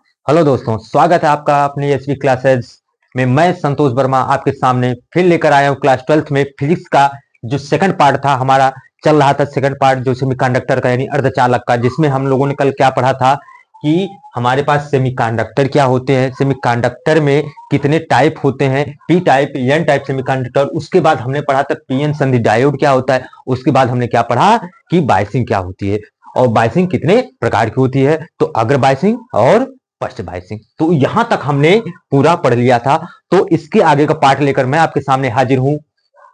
Hello दोस्तों, स्वागत है आपका अपनी एसवी क्लासेस में। मैं संतोष वर्मा आपके सामने फिर लेकर आया हूँ क्लास 12th में फिजिक्स का जो सेकंड पार्ट था हमारा। चल रहा था सेकंड पार्ट जो सेमीकंडक्टर का यानी अर्धचालक का, जिसमें हम लोगों ने कल क्या पढ़ा था कि हमारे पास सेमीकंडक्टर क्या होते हैं, सेमीकंडक्टर में कितने टाइप होते हैं, P type, N type semiconductor. उसके बाद हमने पढ़ा था पीएन संधि डायोड क्या होता है। उसके बाद हमने क्या पढ़ा कि बायसिंग क्या होती है और बायसिंग कितने प्रकार की होती है, तो अग्र बायसिंग और फर्स्ट बायसिंग। तो यहां तक हमने पूरा पढ़ लिया था। तो इसके आगे का पार्ट लेकर मैं आपके सामने हाजिर हूं।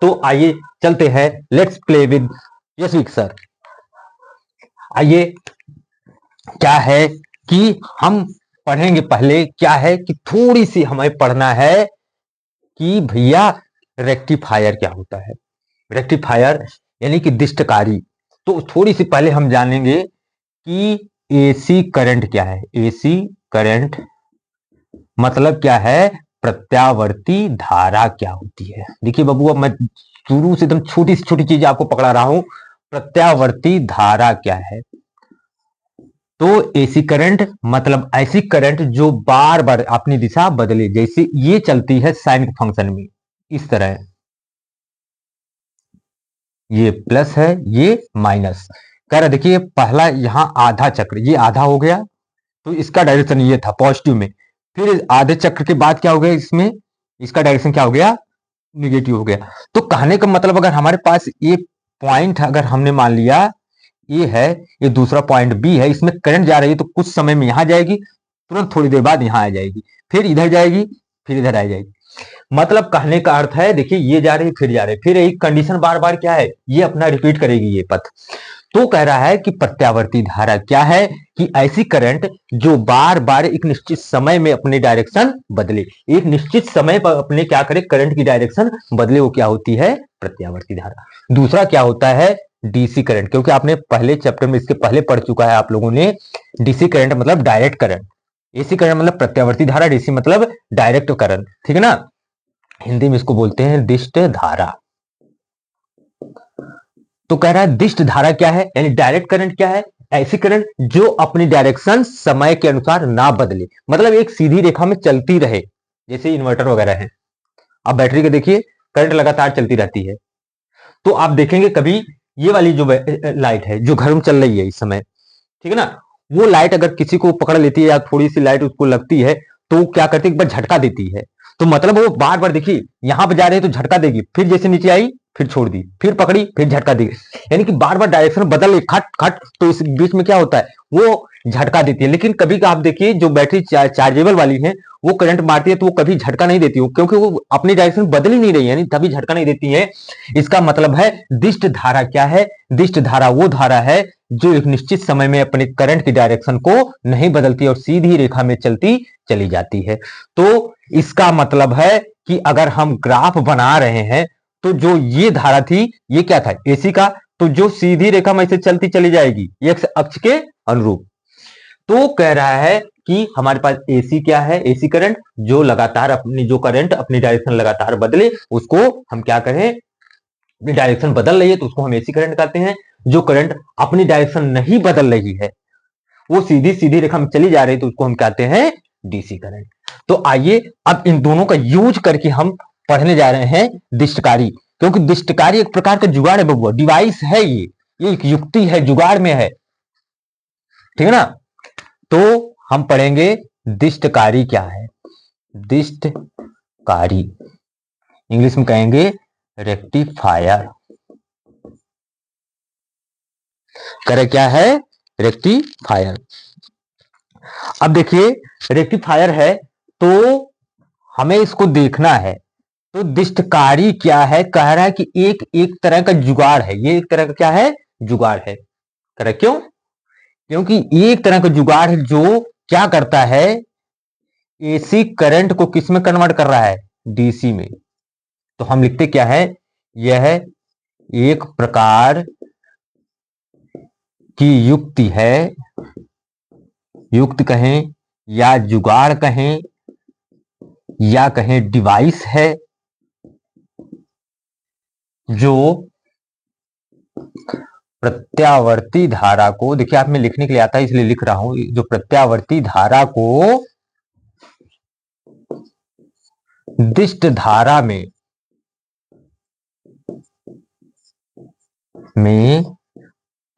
तो आइए चलते हैं, लेट्स प्ले विद यशविक सर। आइए, क्या है कि हम पढ़ेंगे, पहले क्या है कि थोड़ी सी हमें पढ़ना है कि भैया रेक्टिफायर क्या होता है। रेक्टिफायर यानी कि दिष्टकारी। तो थोड़ी सी पहले हम जानेंगे कि एसी करंट क्या है। एसी करंट मतलब क्या है, प्रत्यावर्ती धारा क्या होती है। देखिए बाबू, अब मैं शुरू से एकदम छोटी से छोटी चीज आपको पकड़ा रहा हूं। प्रत्यावर्ती धारा क्या है, तो एसी करंट मतलब ऐसी करंट जो बार बार अपनी दिशा बदले, जैसे ये चलती है साइन फंक्शन में इस तरह, ये प्लस है ये माइनस। कह रहा देखिए पहला यहां आधा चक्र, ये आधा हो गया तो इसका डायरेक्शन ये था पॉजिटिव में। फिर आधे चक्र के बाद क्या हो गया, इसमें इसका डायरेक्शन क्या हो गया, निगेटिव हो गया। तो कहने का मतलब अगर हमारे पास ये पॉइंट अगर हमने मान लिया ये है, ये दूसरा पॉइंट बी है, इसमें करंट जा रही है तो कुछ समय में यहां जाएगी, तुरंत थोड़ी देर बाद यहां आ जाएगी, फिर इधर जाएगी, फिर इधर आ जाएगी। मतलब कहने का अर्थ है, देखिए ये जा रही फिर जा रही, फिर एक कंडीशन बार बार क्या है, ये अपना रिपीट करेगी ये पथ। तो कह रहा है कि प्रत्यावर्ती धारा क्या है, कि ऐसी करंट जो बार बार एक निश्चित समय में अपनी डायरेक्शन बदले, एक निश्चित समय पर अपने क्या करे, करंट की डायरेक्शन बदले, वो क्या होती है, प्रत्यावर्ती धारा। दूसरा क्या होता है, डीसी करंट, क्योंकि आपने पहले चैप्टर में इसके पहले पढ़ चुका है आप लोगों ने। डीसी करंट मतलब डायरेक्ट करंट, एसी करंट मतलब प्रत्यावर्ती धारा, डीसी मतलब डायरेक्ट करंट, ठीक है ना। हिंदी में इसको बोलते हैं दिष्ट धारा। तो कह रहा है दिष्ट धारा क्या है, यानी डायरेक्ट करंट क्या है, ऐसी करंट जो अपनी डायरेक्शन समय के अनुसार ना बदले, मतलब एक सीधी रेखा में चलती रहे, जैसे इन्वर्टर वगैरह है। आप बैटरी के देखिए, करंट लगातार चलती रहती है। तो आप देखेंगे कभी ये वाली जो लाइट है जो घर में चल रही है इस समय, ठीक है ना, वो लाइट अगर किसी को पकड़ लेती है या थोड़ी सी लाइट उसको लगती है तो क्या करती है, एक बार झटका देती है। तो मतलब वो बार बार देखिए यहां पर जा रही है तो झटका देगी, फिर जैसे नीचे आई फिर छोड़ दी, फिर पकड़ी फिर झटका देगी, यानी कि बार बार डायरेक्शन बदल रही, खट खट। तो इस बीच में क्या होता है, वो झटका देती है। लेकिन कभी आप देखिए जो बैटरी चार्जेबल वाली है वो करंट मारती है तो वो कभी झटका नहीं देती, क्योंकि वो अपनी डायरेक्शन बदल ही नहीं रही, यानी तभी झटका नहीं देती है। इसका मतलब है दिष्ट धारा क्या है, दिष्ट धारा वो धारा है जो एक निश्चित समय में अपने करंट की डायरेक्शन को नहीं बदलती और सीधी रेखा में चलती चली जाती है। तो इसका मतलब है कि अगर हम ग्राफ बना रहे हैं तो जो ये धारा थी ये क्या था, एसी का, तो जो सीधी रेखा में से चलती चली जाएगी एक्स अक्ष के अनुरूप। तो कह रहा है कि हमारे पास एसी क्या है, एसी करंट जो लगातार अपनी जो करंट अपनी डायरेक्शन लगातार बदले उसको हम क्या करें, अपनी डायरेक्शन बदल रही है तो उसको हम एसी करंट कहते हैं। जो करंट अपनी डायरेक्शन नहीं बदल रही है, वो सीधी सीधी रेखा में चली जा रही है तो उसको हम कहते हैं डीसी करंट। तो आइए अब इन दोनों का यूज करके हम पढ़ने जा रहे हैं दिष्टकारी, क्योंकि दिष्टकारी एक प्रकार का जुगाड़ है बबुआ, डिवाइस है ये एक युक्ति है, जुगाड़ में है, ठीक है ना। तो हम पढ़ेंगे दिष्टकारी क्या है। दिष्टकारी इंग्लिश में कहेंगे रेक्टिफायर। करे क्या है, रेक्टिफायर। अब देखिए रेक्टिफायर है तो हमें इसको देखना है। तो दिष्टकारी क्या है, कह रहा है कि एक एक तरह का जुगाड़ है, ये एक तरह का क्या है, जुगाड़ है। कह रहा क्यों, क्योंकि एक तरह का जुगाड़ है जो क्या करता है, एसी करंट को किस में कन्वर्ट कर रहा है, डीसी में। तो हम लिखते क्या है, यह एक प्रकार की युक्ति है, युक्ति कहें या जुगाड़ कहें या कहें डिवाइस है, जो प्रत्यावर्ती धारा को, देखिए आप में लिखने के लिए आता है इसलिए लिख रहा हूं, जो प्रत्यावर्ती धारा को दिष्ट धारा में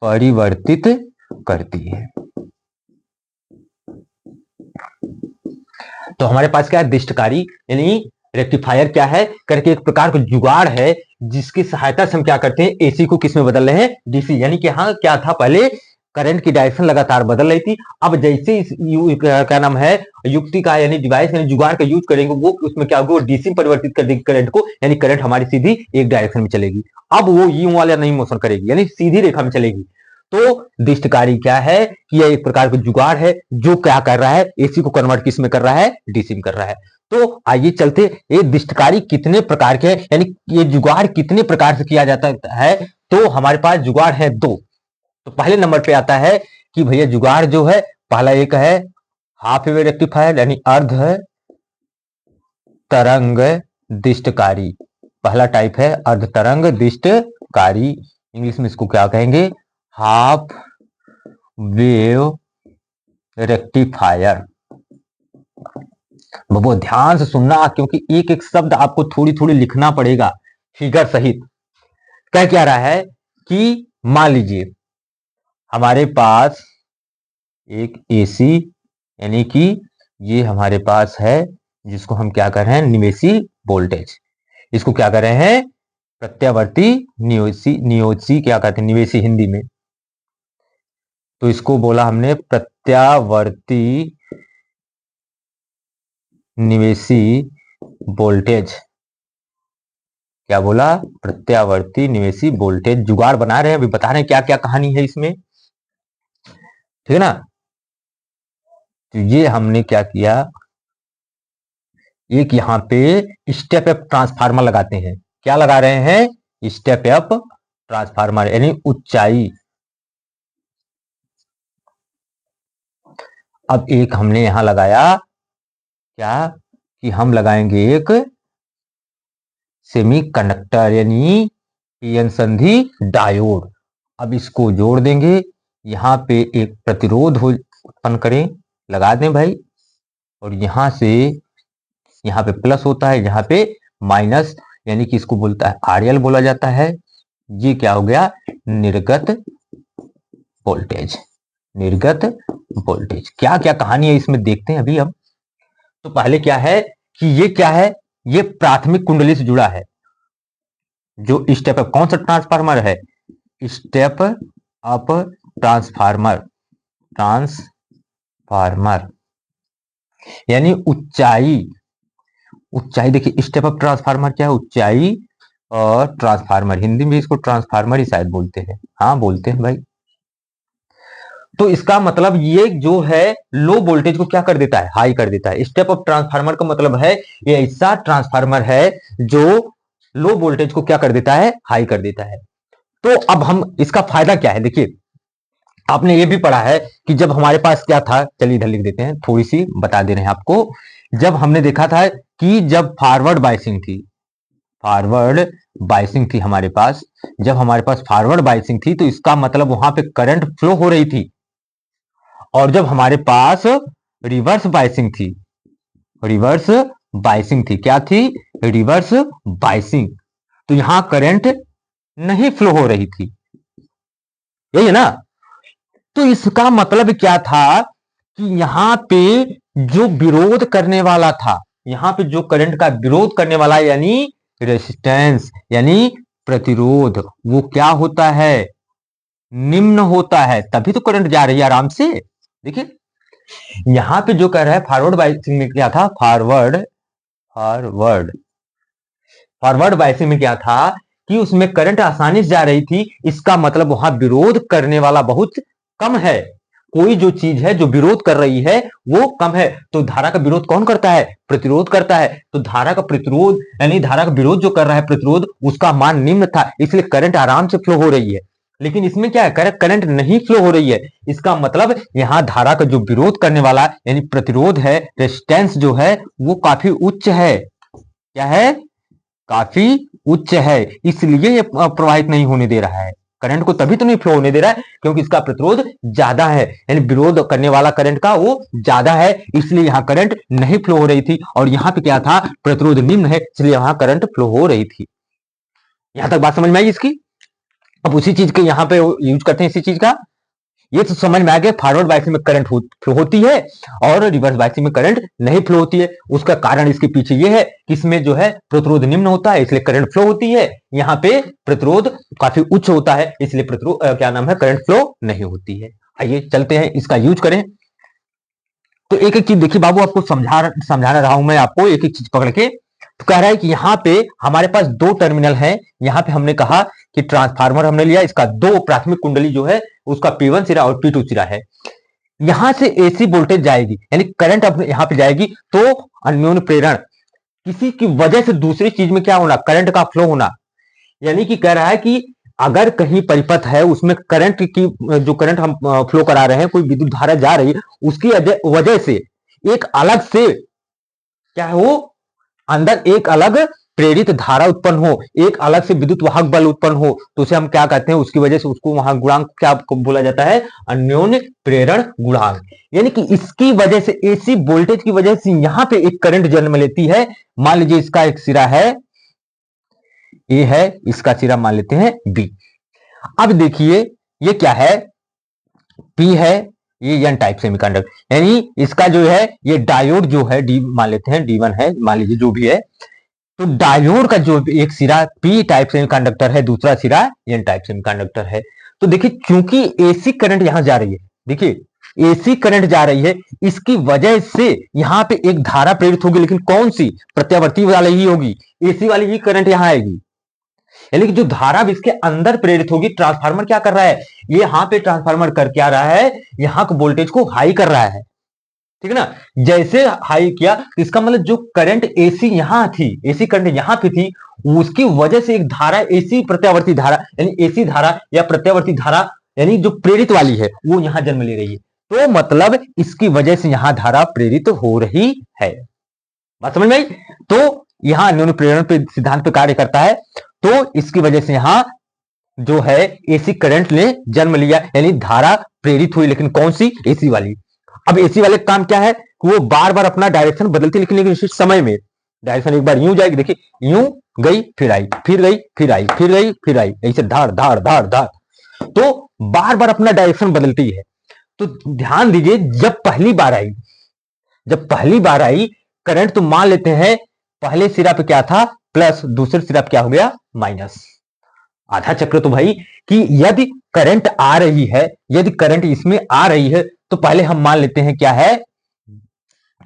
परिवर्तित करती है। तो हमारे पास क्या है, दिष्टकारी यानी रेक्टिफायर क्या है करके एक प्रकार का जुगाड़ है जिसकी सहायता से हम क्या करते हैं, एसी को किस में बदल रहे हैं, डीसी। यानी कि हाँ क्या था, पहले करंट की डायरेक्शन लगातार बदल रही थी, अब जैसे इस क्या नाम है युक्ति का यानी डिवाइस यानी जुगाड़ का यूज करेंगे, वो उसमें क्या होगा, डीसी में परिवर्तित कर देगी करंट को, यानी करंट हमारी सीधी एक डायरेक्शन में चलेगी। अब वो यू वाला नहीं मोशन करेगी, यानी सीधी रेखा में चलेगी। तो दिष्टकारी क्या है कि यह एक प्रकार का जुगाड़ है जो क्या कर रहा है, एसी को कन्वर्ट किस में कर रहा है, डीसी में कर रहा है। तो आइए चलते, ये दिष्टकारी कितने प्रकार के हैं, यानी ये जुगाड़ कितने प्रकार से किया जाता है। तो हमारे पास जुगाड़ है दो। तो पहले नंबर पे आता है कि भैया जुगाड़ जो है, पहला एक है हाफ वेव रेक्टिफायर यानी अर्ध तरंग दिष्टकारी, पहला टाइप है अर्ध तरंग दिष्टकारी। इंग्लिश में इसको क्या कहेंगे, हाफ वेव रेक्टिफायर। बहुत ध्यान से सुनना क्योंकि एक एक शब्द आपको थोड़ी थोड़ी लिखना पड़ेगा फिगर सहित। क्या रहा है कि मान लीजिए हमारे पास एक एसी यानी कि ये हमारे पास है जिसको हम क्या कर रहे हैं, निवेशी वोल्टेज, इसको क्या कर रहे हैं, प्रत्यावर्ती नियोजी क्या कहते हैं निवेशी हिंदी में। तो इसको बोला हमने प्रत्यावर्ती निवेशी वोल्टेज। क्या बोला, प्रत्यावर्ती निवेशी वोल्टेज। जुगाड़ बना रहे हैं, अभी बता रहे हैं क्या क्या कहानी है इसमें, ठीक है ना। तो ये हमने क्या किया, एक यहां पे स्टेप अप ट्रांसफार्मर लगाते हैं। क्या लगा रहे हैं, स्टेप अप ट्रांसफार्मर यानी ऊंचाई। अब एक हमने यहां लगाया क्या कि हम लगाएंगे एक सेमीकंडक्टर यानी पीएन संधि डायोड। अब इसको जोड़ देंगे, यहां पे एक प्रतिरोध हो उत्पन्न करें, लगा दें भाई, और यहां से यहां पे प्लस होता है, यहां पे माइनस, यानी कि इसको बोलता है आरएल बोला जाता है। ये क्या हो गया, निर्गत वोल्टेज। निर्गत वोल्टेज क्या क्या कहानी है इसमें देखते हैं अभी हम। तो पहले क्या है कि ये क्या है, ये प्राथमिक कुंडली से जुड़ा है। जो स्टेप अप कौन सा ट्रांसफार्मर है, स्टेप अप ट्रांसफार्मर। ट्रांसफार्मर यानी ऊंचाई। ऊंचाई देखिए, स्टेप अप ट्रांसफार्मर क्या है, ऊंचाई, और ट्रांसफार्मर हिंदी में इसको ट्रांसफार्मर ही शायद बोलते हैं, हाँ बोलते हैं भाई। तो इसका मतलब ये जो है लो वोल्टेज को क्या कर देता है, हाई कर देता है। स्टेप अप ट्रांसफार्मर का मतलब है ये ऐसा ट्रांसफार्मर है जो लो वोल्टेज को क्या कर देता है, हाई कर देता है। तो अब हम इसका फायदा क्या है, देखिए आपने ये भी पढ़ा है कि जब हमारे पास क्या था, चलिए इधर लिख देते हैं, थोड़ी सी बता दे रहे हैं आपको। जब हमने देखा था कि जब फॉरवर्ड बाइसिंग थी, फॉरवर्ड बाइसिंग थी हमारे पास, जब हमारे पास फॉरवर्ड बाइसिंग थी तो इसका मतलब वहां पे करंट फ्लो हो रही थी। और जब हमारे पास रिवर्स बाइसिंग थी, रिवर्स बाइसिंग थी, क्या थी, रिवर्स बाइसिंग, तो यहां करंट नहीं फ्लो हो रही थी, यही है ना। तो इसका मतलब क्या था कि यहां पे जो विरोध करने वाला था, यहां पे जो करंट का विरोध करने वाला यानी रेजिस्टेंस यानी प्रतिरोध, वो क्या होता है, निम्न होता है, तभी तो करंट जा रही है आराम से। देखिए यहां पे जो कह रहा है फॉरवर्ड बाइसिंग में क्या था, फॉरवर्ड बाइसिंग में क्या था कि उसमें करंट आसानी से जा रही थी। इसका मतलब वहां विरोध करने वाला बहुत कम है। कोई जो चीज है जो विरोध कर रही है वो कम है। तो धारा का विरोध कौन करता है, प्रतिरोध करता है। तो धारा का प्रतिरोध यानी धारा का विरोध जो कर रहा है प्रतिरोध, उसका मान निम्न था, इसलिए करंट आराम से फ्लो हो रही है। लेकिन इसमें क्या है, करंट नहीं फ्लो हो रही है। इसका मतलब यहां धारा का जो विरोध करने वाला यानी प्रतिरोध है, रेजिस्टेंस जो है वो काफी उच्च है। क्या है, काफी उच्च है, इसलिए ये प्रवाहित नहीं होने दे रहा है, करंट को तभी तो नहीं फ्लो होने दे रहा है क्योंकि इसका प्रतिरोध ज्यादा है, यानी विरोध करने वाला करंट का वो ज्यादा है, इसलिए यहाँ करंट नहीं फ्लो हो रही थी। और यहाँ पे क्या था, प्रतिरोध निम्न है, इसलिए यहाँ करंट फ्लो हो रही थी। यहां तक बात समझ में आई इसकी। अब उसी चीज के यहाँ पे यूज करते हैं, इसी चीज का ये तो समझ में आ गया। फॉरवर्ड बायसिंग में करंट फ्लो होती है और रिवर्स बायसिंग में करंट नहीं फ्लो होती है। उसका कारण इसके पीछे ये है कि इसमें जो है प्रतिरोध निम्न होता है, इसलिए करंट फ्लो होती है। यहाँ पे प्रतिरोध काफी उच्च होता है, इसलिए प्रतिरोध क्या नाम है, करंट फ्लो नहीं होती है। आइए चलते हैं, इसका यूज करें। तो एक एक चीज देखिए बाबू, आपको समझाना रहा हूं मैं आपको एक एक चीज पकड़ के। तो कह रहा है कि यहाँ पे हमारे पास दो टर्मिनल हैं। यहाँ पे हमने कहा कि ट्रांसफार्मर हमने लिया, इसका दो प्राथमिक कुंडली जो है उसका P1 सिरा और P2 सिरा है। यहां से AC वोल्टेज जाएगी, यानी करंट अपने यहाँ पे जाएगी, तो अन्योन्य प्रेरण किसी की वजह से दूसरी चीज में क्या होना, करंट का फ्लो होना। यानी कि कह रहा है कि अगर कहीं परिपथ है उसमें करंट की जो करंट हम फ्लो करा रहे हैं, कोई विद्युत धारा जा रही है, उसकी वजह से एक अलग से क्या है वो अंदर एक अलग प्रेरित धारा उत्पन्न हो, एक अलग से विद्युत वाहक बल उत्पन्न हो, तो उसे हम क्या कहते हैं, उसकी वजह से उसको वहां गुणांक क्या बोला जाता है, अन्योन्य प्रेरण गुणांक। यानी कि इसकी वजह से AC वोल्टेज की वजह से यहां पे एक करंट जन्म लेती है। मान लीजिए इसका एक सिरा है A है, इसका सिरा मान लेते हैं B। अब देखिए ये क्या है, P है, ये N टाइप सेमीकंडक्टर, यानी इसका जो है ये डायोड जो है D मान लेते हैं, D1 है मान लीजिए, जो भी है। तो डायोड का जो एक सिरा P टाइप सेमीकंडक्टर है, दूसरा सिरा N टाइप सेमीकंडक्टर है। तो देखिए चूंकि AC करंट यहां जा रही है, देखिए AC करंट जा रही है, इसकी वजह से यहां पे एक धारा प्रेरित होगी, लेकिन कौन सी, प्रत्यावर्ती वाली ही होगी, AC वाली ही करंट यहां आएगी। यानी कि जो धारा भी इसके अंदर प्रेरित होगी, ट्रांसफार्मर क्या कर रहा है, ये यहां पे ट्रांसफार्मर कर क्या रहा है, यहां के वोल्टेज को हाई कर रहा है, ठीक है ना। जैसे हाई किया तो इसका मतलब जो करंट AC यहां थी, AC करंट यहां पे थी, उसकी वजह से एक धारा AC प्रत्यावर्ती धारा, यानी AC धारा या प्रत्यावर्ती धारा, यानी जो प्रेरित वाली है वो यहां जन्म ले रही है। तो मतलब इसकी वजह से यहां धारा प्रेरित हो रही है। बात समझ में आई। तो यहां अन्योन्य प्रेरण पे सिद्धांत पे कार्य करता है। तो इसकी वजह से यहां जो है AC करंट ने जन्म लिया, यानी धारा प्रेरित हुई, लेकिन कौन सी, AC वाली। अब AC वाले का काम क्या है कि वो बार बार अपना डायरेक्शन बदलती, लेकिन एक निश्चित समय में डायरेक्शन एक बार यूं जाएगी, देखिए यूं गई फिर आई, फिर गई फिर आई, फिर गई फिर आई, ऐसे धार धार धार धार, तो बार बार अपना डायरेक्शन बदलती है। तो ध्यान दीजिए, जब पहली बार आई करंट, तो मान लेते हैं पहले सिरा पे क्या था प्लस, दूसरे सिरा पे क्या हो गया माइनस। आधा चक्र तो भाई कि यदि करंट आ रही है, यदि करंट इसमें आ रही है, तो पहले हम मान लेते हैं क्या है,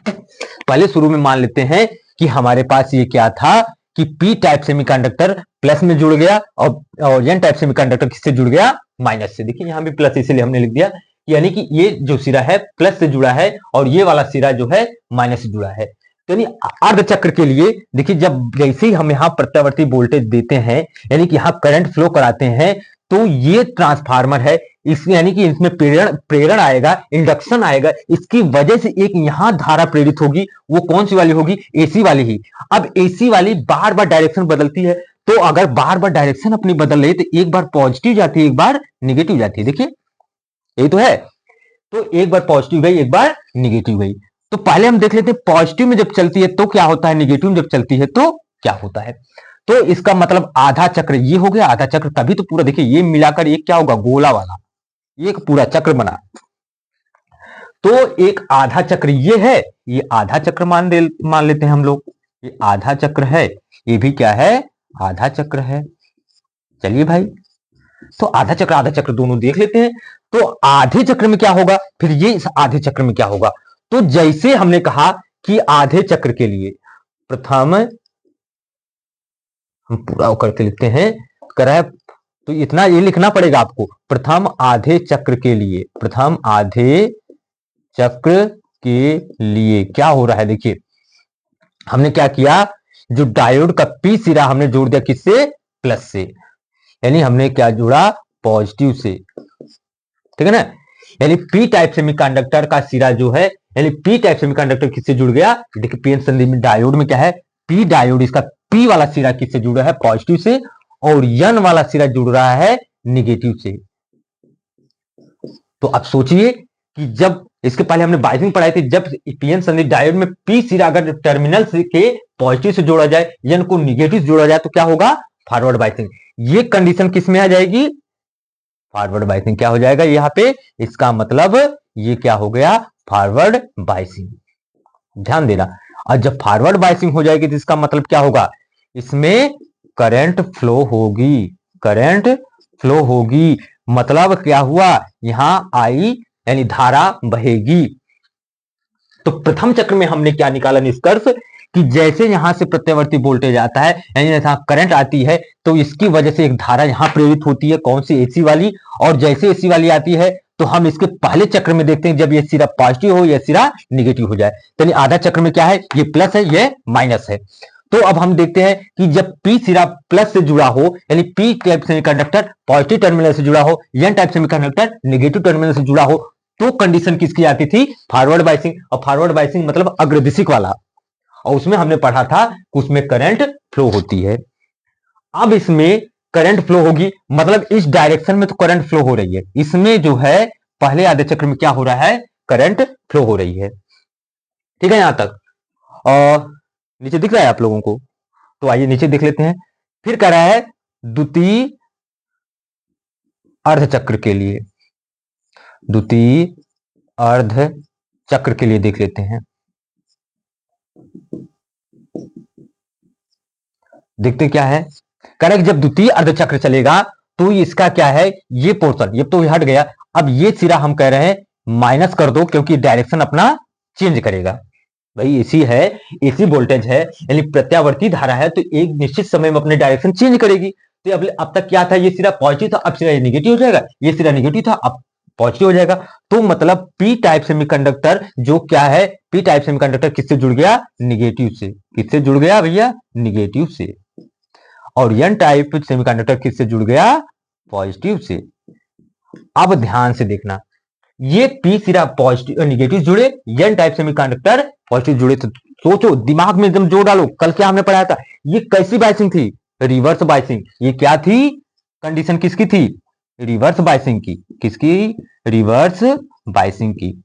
पहले शुरू में मान लेते हैं कि हमारे पास ये क्या था कि P टाइप सेमीकंडक्टर प्लस में जुड़ गया और N टाइप सेमीकंडक्टर किससे जुड़ गया, माइनस से। देखिए यहां भी प्लस इसलिए हमने लिख दिया, यानी कि ये जो सिरा है प्लस से जुड़ा है और ये वाला सिरा जो है माइनस से जुड़ा है। तो यानी अर्ध चक्र के लिए देखिए, जब जैसे ही हम यहाँ प्रत्यावर्ती वोल्टेज देते हैं, यानी कि यहाँ करंट फ्लो कराते हैं, तो ये ट्रांसफार्मर है, इसमें यानी कि इसमें प्रेरण आएगा, इंडक्शन आएगा, इसकी वजह से एक यहां धारा प्रेरित होगी, वो कौन सी वाली होगी, AC वाली ही। अब AC वाली बार बार डायरेक्शन बदलती है, तो अगर बार बार डायरेक्शन अपनी बदल रही है, तो एक बार पॉजिटिव जाती है, एक बार निगेटिव जाती है। देखिए यही तो है, तो एक बार पॉजिटिव गई, एक बार निगेटिव गई। तो पहले हम देख लेते हैं पॉजिटिव में जब चलती है तो क्या होता है, निगेटिव में जब चलती है तो क्या होता है। तो इसका मतलब आधा चक्र ये हो गया, आधा चक्र तभी तो पूरा, देखिए ये मिलाकर एक क्या होगा, गोला वाला, ये एक पूरा चक्र बना। तो एक आधा चक्र ये है, ये आधा चक्र मान लेते हैं हम लोग, ये आधा चक्र है, ये भी क्या है, आधा चक्र है। चलिए भाई, तो आधा चक्र दोनों देख लेते हैं। तो आधे चक्र में क्या होगा, फिर ये इस आधे चक्र में क्या होगा। तो जैसे हमने कहा कि आधे चक्र के लिए प्रथम, हम पूरा करके लिखते हैं, करा, तो इतना ये लिखना पड़ेगा आपको, प्रथम आधे चक्र के लिए, प्रथम आधे चक्र के लिए क्या हो रहा है। देखिए हमने क्या किया, जो डायोड का P सिरा हमने जोड़ दिया किससे, प्लस से, यानी हमने क्या जोड़ा, पॉजिटिव से, ठीक है ना। यानी P टाइप सेमीकंडक्टर का सिरा जो है, यानी P टाइप सेमीकंडक्टर किससे जुड़ गया, देखिए PN संधि में डायोड में क्या है, P डायोड, इसका P वाला सिरा किससे जुड़ा है, पॉजिटिव से, और N वाला सिरा जुड़ रहा है निगेटिव से। तो अब सोचिए कि जब इसके पहले हमने बाइसिंग पढ़ाई थी, जब पीएन संदर्भ डायोड में पी सिरा अगर टर्मिनल के पॉजिटिव से जोड़ा जाए या इनको निगेटिव से जोड़ा जाए तो क्या होगा, फॉरवर्ड बाइसिंग। ये कंडीशन किस में आ जाएगी, फॉरवर्ड बाइसिंग क्या हो जाएगा यहाँ पे, इसका मतलब ये क्या हो गया, फॉरवर्ड बाइसिंग। ध्यान देना, और जब फॉरवर्ड बाइसिंग हो जाएगी तो इसका मतलब क्या होगा, इसमें करंट फ्लो होगी, करंट फ्लो होगी। मतलब क्या हुआ, यहां आई यानी धारा बहेगी। तो प्रथम चक्र में हमने क्या निकाला निष्कर्ष, कि जैसे यहां से प्रत्यावर्ती वोल्टेज आता है यानी जहां करंट आती है तो इसकी वजह से एक धारा यहां प्रेरित होती है, कौन सी, एसी वाली। और जैसे एसी वाली आती है तो हम इसके पहले चक्र में देखते हैं जब ये सिरा पॉजिटिव हो या सिरा निगेटिव हो जाए। तो आधा चक्र में क्या है, ये प्लस है ये माइनस है। तो अब हम देखते हैं कि जब पी सिरा प्लस से जुड़ा हो यानी P type semiconductor positive terminal से जुड़ा हो, N type semiconductor negative terminal से जुड़ा हो, तो कंडीशन किसकी आती थी, फॉरवर्ड बाइसिंग। और फॉरवर्ड बाइसिंग मतलब अग्रदिशिक वाला, और उसमें हमने पढ़ा था उसमें करंट फ्लो होती है। अब इसमें करंट फ्लो होगी मतलब इस डायरेक्शन में तो करंट फ्लो हो रही है, इसमें जो है पहले आधे चक्र में क्या हो रहा है, करंट फ्लो हो रही है। ठीक है यहां तक, और नीचे दिख रहा है आप लोगों को, तो आइए नीचे देख लेते हैं। फिर कह रहा है द्वितीय अर्ध चक्र के लिए, द्वितीय अर्ध चक्र के लिए देख लेते हैं। देखते क्या है, करेक्ट, जब द्वितीय अर्ध चक्र चलेगा तो इसका क्या है, ये पोर्शन ये तो हट गया, अब ये सिरा हम कह रहे हैं माइनस कर दो क्योंकि डायरेक्शन अपना चेंज करेगा। भाई एसी है, एसी वोल्टेज है यानी प्रत्यावर्ती धारा है तो एक निश्चित समय में अपने डायरेक्शन चेंज करेगी। तो अब तक क्या था, ये सिरा पॉजिटिव था, अब सिरा ये निगेटिव हो जाएगा, ये सिरा निगेटिव था अब पॉजिटिव हो जाएगा। तो मतलब पी टाइप सेमीकंडक्टर जो क्या है, पी टाइप सेमीकंडक्टर किससे जुड़ गया, निगेटिव से। किससे जुड़ गया भैया, निगेटिव से। और एन टाइप सेमीकंडक्टर किससे जुड़ गया, पॉजिटिव से। अब ध्यान से देखना, ये पी सिरा पॉजिटिव निगेटिव जुड़े, एन टाइप सेमीकंडक्टर पॉजिटिव जुड़े, तो सोचो दिमाग में एकदम जोड़ डालो, कल क्या हमने पढ़ाया था, ये कैसी बाइसिंग थी, रिवर्स बाइसिंग। ये क्या थी, कंडीशन किसकी थी, रिवर्स बाइसिंग की। किसकी, रिवर्स बाइसिंग की।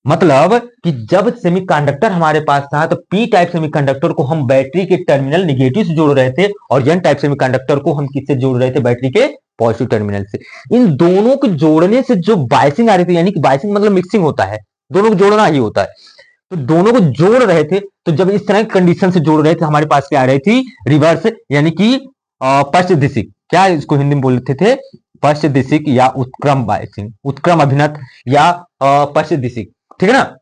मतलब कि जब सेमीकंडक्टर हमारे पास था तो पी टाइप सेमीकंडक्टर को हम बैटरी के टर्मिनल निगेटिव से जोड़ रहे थे और एन टाइप सेमीकंडक्टर को हम किससे जोड़ रहे थे, बैटरी के पॉजिटिव टर्मिनल से। इन दोनों को जोड़ने से जो बाइसिंग आ रही थी, यानी कि बाइसिंग मतलब मिक्सिंग होता है, दोनों को जोड़ना ही होता है, तो दोनों को जोड़ रहे थे। तो जब इस तरह की कंडीशन से जोड़ रहे थे हमारे पास क्या आ रही थी, रिवर्स यानी कि पश्च दिशिक, क्या इसको हिंदी में बोलते थे, पश्च दिशिक या उत्क्रम बाइसिंग, उत्क्रम अभिनत या पश्च दिशिक। ठीक है ना,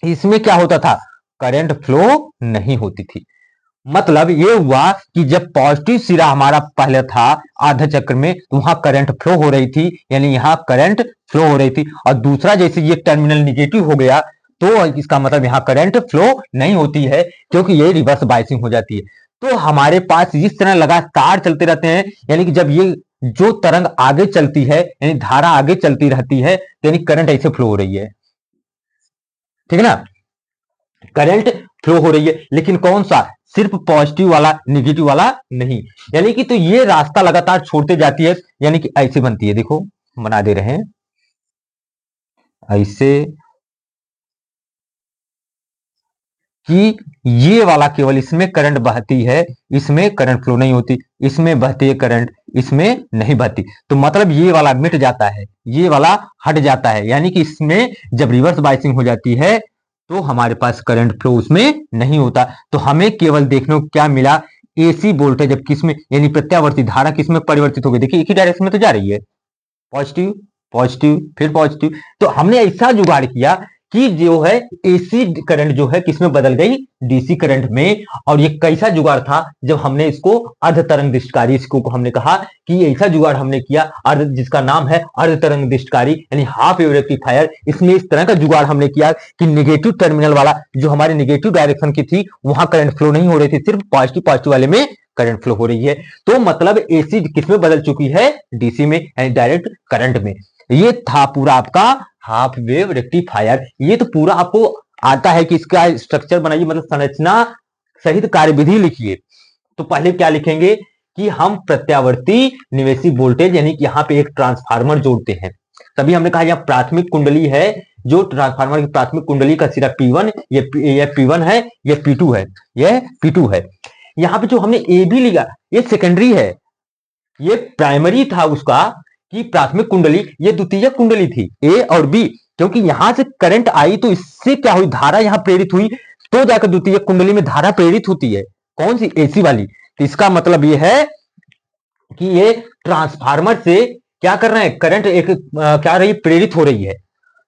इसमें क्या होता था, करंट फ्लो नहीं होती थी। मतलब ये हुआ कि जब पॉजिटिव सिरा हमारा पहले था आधा चक्र में तो वहां करंट फ्लो हो रही थी, यानी यहां करंट फ्लो हो रही थी। और दूसरा जैसे ये टर्मिनल निगेटिव हो गया तो इसका मतलब यहां करंट फ्लो नहीं होती है क्योंकि ये रिवर्स बाइसिंग हो जाती है। तो हमारे पास इस तरह लगातार चलते रहते हैं, यानी कि जब ये जो तरंग आगे चलती है यानी धारा आगे चलती रहती है यानी करंट ऐसे फ्लो हो रही है। ठीक है ना, करंट फ्लो हो रही है, लेकिन कौन सा, सिर्फ पॉजिटिव वाला, निगेटिव वाला नहीं। यानी कि तो ये रास्ता लगातार छोड़ते जाती है, यानी कि ऐसे बनती है, देखो बना दे रहे हैं ऐसे, कि ये वाला केवल इसमें करंट बहती है, इसमें करंट फ्लो नहीं होती, इसमें बहती है करंट, इसमें नहीं बहती। तो मतलब ये वाला मिट जाता है, ये वाला हट जाता है, यानी कि इसमें जब रिवर्स बाइसिंग हो जाती है तो हमारे पास करंट फ्लो उसमें नहीं होता। तो हमें केवल देखने को क्या मिला, एसी वोल्टेज जब किसमें यानी प्रत्यावर्ती धारा किसमें परिवर्तित हो गई, देखिए एक ही डायरेक्शन में तो जा रही है, पॉजिटिव पॉजिटिव फिर पॉजिटिव। तो हमने ऐसा जुगाड़ किया कि जो है एसी करंट जो है किसमें बदल गई, डीसी करंट में। और ये कैसा जुगाड़ था, जब हमने इसको अर्ध तरंग दिष्टकारी, इसको हमने कहा कि ऐसा जुगाड़ हमने किया अर्ध, जिसका नाम है अर्ध तरंग दिष्टकारी यानी हाफ वेव रेक्टिफायर। इसमें इस तरह का जुगाड़ हमने किया कि निगेटिव टर्मिनल वाला जो हमारे निगेटिव डायरेक्शन की थी वहां करंट फ्लो नहीं हो रही थी, सिर्फ पॉजिटिव पॉजिटिव वाले में करंट फ्लो हो रही है। तो मतलब एसी किसमें बदल चुकी है, डीसी में यानी डायरेक्ट करंट में। ये था पूरा आपका हाफ वेव रेक्टिफायर। ये तो पूरा आपको आता है कि इसका स्ट्रक्चर बनाइए, मतलब संरचना सहित कार्यविधि लिखिए। तो पहले क्या लिखेंगे कि हम प्रत्यावर्ती निवेशी वोल्टेज यानी कि यहाँ पे एक ट्रांसफार्मर जोड़ते हैं। तभी हमने कहा यहाँ प्राथमिक कुंडली है, जो ट्रांसफार्मर की प्राथमिक कुंडली का सिरा P1, ये P1 है, ये P2 है, यह P2 है। यहाँ पे जो हमने ए भी लिया ये सेकेंडरी है, ये प्राइमरी था उसका कि प्राथमिक कुंडली, ये द्वितीय कुंडली थी ए और बी, क्योंकि यहां से करंट आई तो इससे क्या हुई, धारा यहां प्रेरित हुई, तो जाकर द्वितीय कुंडली में धारा प्रेरित होती है, कौन सी, एसी वाली। तो इसका मतलब ये है कि ये ट्रांसफार्मर से क्या कर रहे हैं, करंट एक क्या रही, प्रेरित हो रही है।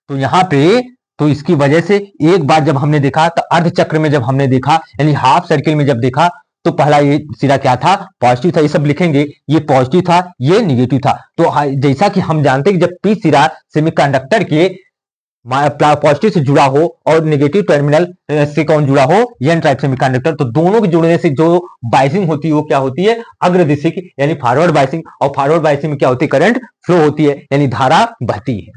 तो यहाँ पे तो इसकी वजह से एक बार जब हमने देखा तो अर्ध चक्र में जब हमने देखा यानी हाफ सर्किल में जब देखा तो पहला ये सिरा क्या था, पॉजिटिव था, ये सब लिखेंगे, ये पॉजिटिव था, ये निगेटिव था। तो जैसा कि हम जानते हैं कि जब पी सिरा सेमीकंडक्टर के पॉजिटिव से जुड़ा हो और नेगेटिव टर्मिनल से कौन जुड़ा हो, एन टाइप सेमीकंडक्टर, तो दोनों के जुड़ने से जो बाइसिंग होती है वो क्या होती है, अग्रदिशिक यानी फॉरवर्ड बाइसिंग, और फॉरवर्ड बाइसिंग में क्या होती है, करंट फ्लो होती है यानी धारा बहती है।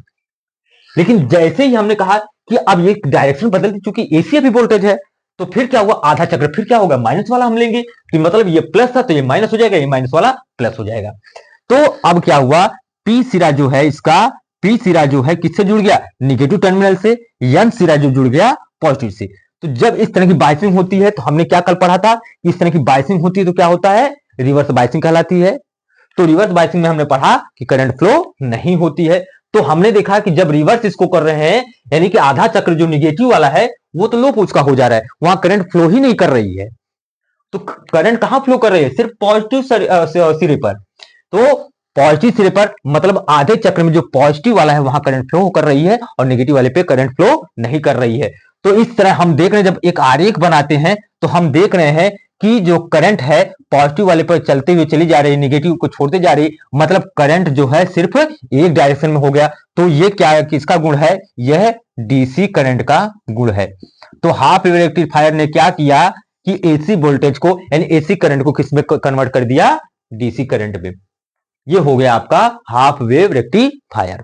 लेकिन जैसे ही हमने कहा कि अब ये डायरेक्शन बदलती, चूंकि एसी अभी वोल्टेज है, तो फिर क्या हुआ, आधा चक्र फिर क्या होगा, माइनस वाला हम लेंगे, तो मतलब ये प्लस था तो ये माइनस हो जाएगा, ये माइनस वाला प्लस हो जाएगा। तो अब क्या हुआ, पी सिरा जो है इसका, पी सिरा जो है किससे जुड़ गया, निगेटिव टर्मिनल से, एन सिरा जो जुड़ गया पॉजिटिव से। तो जब इस तरह की बाइसिंग होती है, तो हमने क्या कल पढ़ा था, इस तरह की बाइसिंग होती है तो क्या होता है, रिवर्स बाइसिंग कहलाती है। तो रिवर्स बाइसिंग में हमने पढ़ा कि करंट फ्लो नहीं होती है। तो हमने देखा कि जब रिवर्स इसको कर रहे हैं यानी कि आधा चक्र जो निगेटिव वाला है वो तो लो पोज का हो जा रहा है, वहां करंट फ्लो ही नहीं कर रही है। तो करंट कहां फ्लो कर रही है, सिर्फ पॉजिटिव सिरे पर। तो पॉजिटिव सिरे पर मतलब आधे चक्र में जो पॉजिटिव वाला है वहां करंट फ्लो कर रही है और नेगेटिव वाले पे करंट फ्लो नहीं कर रही है। तो इस तरह हम देख रहे हैं, जब एक आरेख बनाते हैं तो हम देख रहे हैं कि जो करंट है पॉजिटिव वाले पर चलते हुए चली जा रही है, नेगेटिव को छोड़ते जा रही, मतलब करंट जो है सिर्फ एक डायरेक्शन में हो गया। तो ये क्या किसका गुण है, यह डीसी करंट का गुण है। तो हाफ वेव रेक्टिफायर ने क्या किया कि एसी वोल्टेज को यानी एसी करंट को किस में कन्वर्ट कर दिया, डीसी करंट में। ये हो गया आपका हाफ वेव रेक्टिफायर।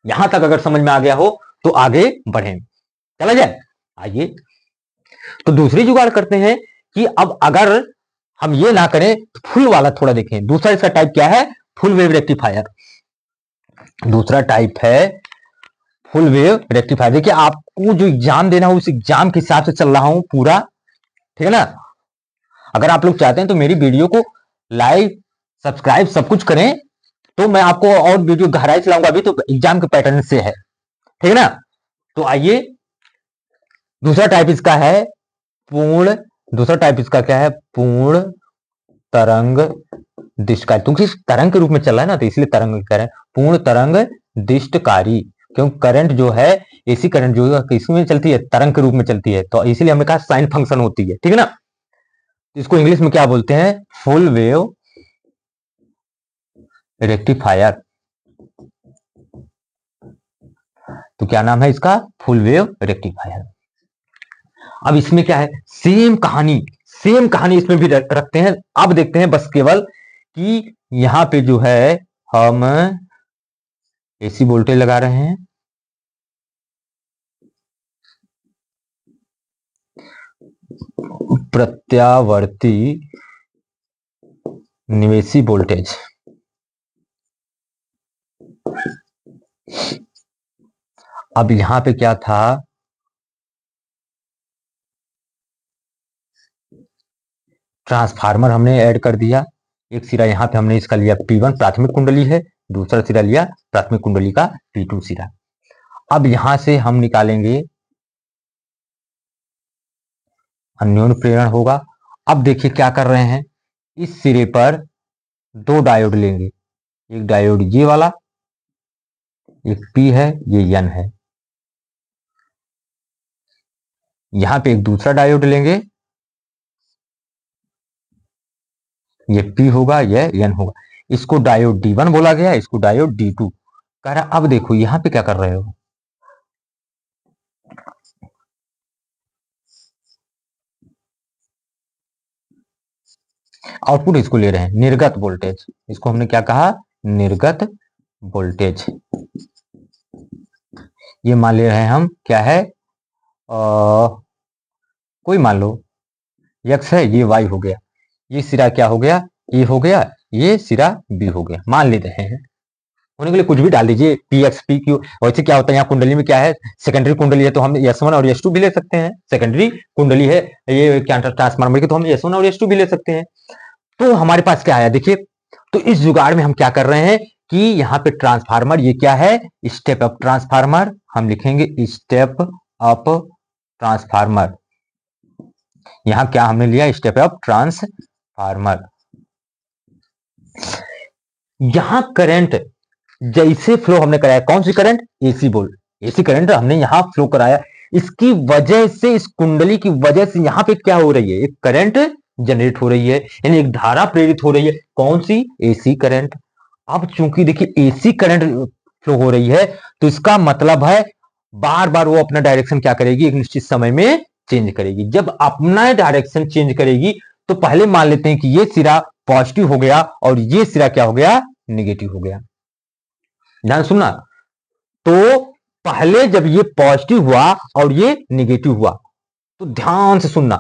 यहां तक अगर समझ में आ गया हो तो आगे बढ़े, चला जाए। आइए तो दूसरी जुगाड़ करते हैं कि अब अगर हम ये ना करें तो फुल वाला थोड़ा देखें। दूसरा इसका टाइप क्या है, फुल वेव रेक्टिफायर। दूसरा टाइप है फुल वेव रेक्टिफायर। देखिए आपको जो एग्जाम देना हो उस एग्जाम के हिसाब से चल रहा हूं पूरा, ठीक है ना। अगर आप लोग चाहते हैं तो मेरी वीडियो को लाइक सब्सक्राइब सब कुछ करें, तो मैं आपको और वीडियो गहराई से लाऊंगा। अभी तो एग्जाम के पैटर्न से है, ठीक है ना। तो आइए दूसरा टाइप इसका है पूर्ण, दूसरा टाइप इसका क्या है, पूर्ण तरंग दिष्टकारी। क्योंकि तरंग के रूप में चल रहा है ना तो इसलिए तरंग कह रहे हैं, पूर्ण तरंग दिष्टकारी। क्योंकि करंट जो है एसी करंट जो है किसमें चलती है, तरंग के रूप में चलती है, तो इसीलिए हमने कहा साइन फंक्शन होती है, ठीक है ना। इसको इंग्लिश में क्या बोलते हैं, फुल वेव रेक्टिफायर। तो क्या नाम है इसका, फुल वेव रेक्टिफायर। अब इसमें क्या है, सेम कहानी, सेम कहानी इसमें भी रखते हैं। अब देखते हैं बस केवल कि यहां पे जो है हम एसी वोल्टेज लगा रहे हैं, प्रत्यावर्ती निवेशी वोल्टेज। अब यहां पे क्या था, ट्रांसफार्मर हमने ऐड कर दिया। एक सिरा यहां पे हमने इसका लिया P1 प्राथमिक कुंडली है, दूसरा सिरा लिया प्राथमिक कुंडली का P2 सिरा। अब यहां से हम निकालेंगे अन्योन्य प्रेरण होगा। अब देखिए क्या कर रहे हैं, इस सिरे पर दो डायोड लेंगे, एक डायोड ये वाला, एक P है, ये N है। यहां पे एक दूसरा डायोड लेंगे, ये P होगा, यह N होगा। इसको डायोड D1 बोला गया, इसको डायोड D2 कह रहा। अब देखो यहां पे क्या कर रहे हो, आउटपुट इसको ले रहे हैं, निर्गत वोल्टेज। इसको हमने क्या कहा, निर्गत वोल्टेज। ये मान ले रहे हैं हम क्या है, कोई मान लो x है, ये y हो गया। ये सिरा क्या हो गया, ए हो गया, ये सिरा बी हो गया, मान लेते हैं। होने के लिए कुछ भी डाल दीजिए, पी एक्स पी क्यू। वैसे क्या होता है, यहाँ कुंडली में क्या है, सेकेंडरी कुंडली है तो हम S1 और S2 भी ले सकते हैं। सेकेंडरी कुंडली है ये क्या ट्रांसफार्मर की, तो हम S1 और S2 भी ले सकते हैं। तो हमारे पास क्या आया देखिए, तो इस जुगाड़ में हम क्या कर रहे हैं कि यहाँ पे ट्रांसफार्मर, ये क्या है, स्टेप अप ट्रांसफार्मर, हम लिखेंगे स्टेप अप ट्रांसफार्मर। यहाँ क्या हमने लिया, स्टेप अप ट्रांसफार्मर। यहां करंट जैसे फ्लो हमने कराया, कौन सी current, AC volt, AC current हमने यहां फ्लो कराया। इसकी वजह से, इस कुंडली की वजह से यहां पे क्या हो रही है, एक करंट जनरेट हो रही है, यानी एक धारा प्रेरित हो रही है। कौन सी, एसी करंट। अब चूंकि देखिए एसी करंट फ्लो हो रही है, तो इसका मतलब है बार बार वो अपना डायरेक्शन क्या करेगी, एक निश्चित समय में चेंज करेगी। जब अपना डायरेक्शन चेंज करेगी, तो पहले मान लेते हैं कि ये सिरा पॉजिटिव हो गया और ये सिरा क्या हो गया, निगेटिव हो गया। ध्यान सुनना, तो पहले जब ये पॉजिटिव हुआ और ये निगेटिव हुआ, तो ध्यान से सुनना,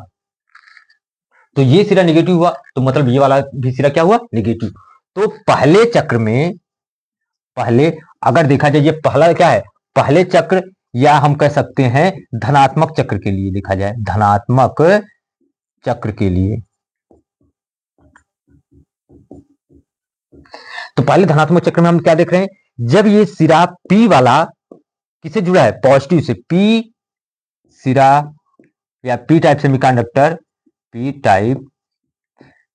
तो ये सिरा निगेटिव हुआ, तो मतलब ये वाला भी सिरा क्या हुआ, निगेटिव। तो पहले चक्र में, पहले अगर देखा जाए, ये पहला क्या है, पहले चक्र, या हम कह सकते हैं धनात्मक चक्र के लिए लिखा जाए, धनात्मक चक्र के लिए। तो पहले धनात्मक चक्र में हम क्या देख रहे हैं, जब ये सिरा P वाला किससे जुड़ा है, पॉजिटिव से, P सिरा या P type semiconductor, P type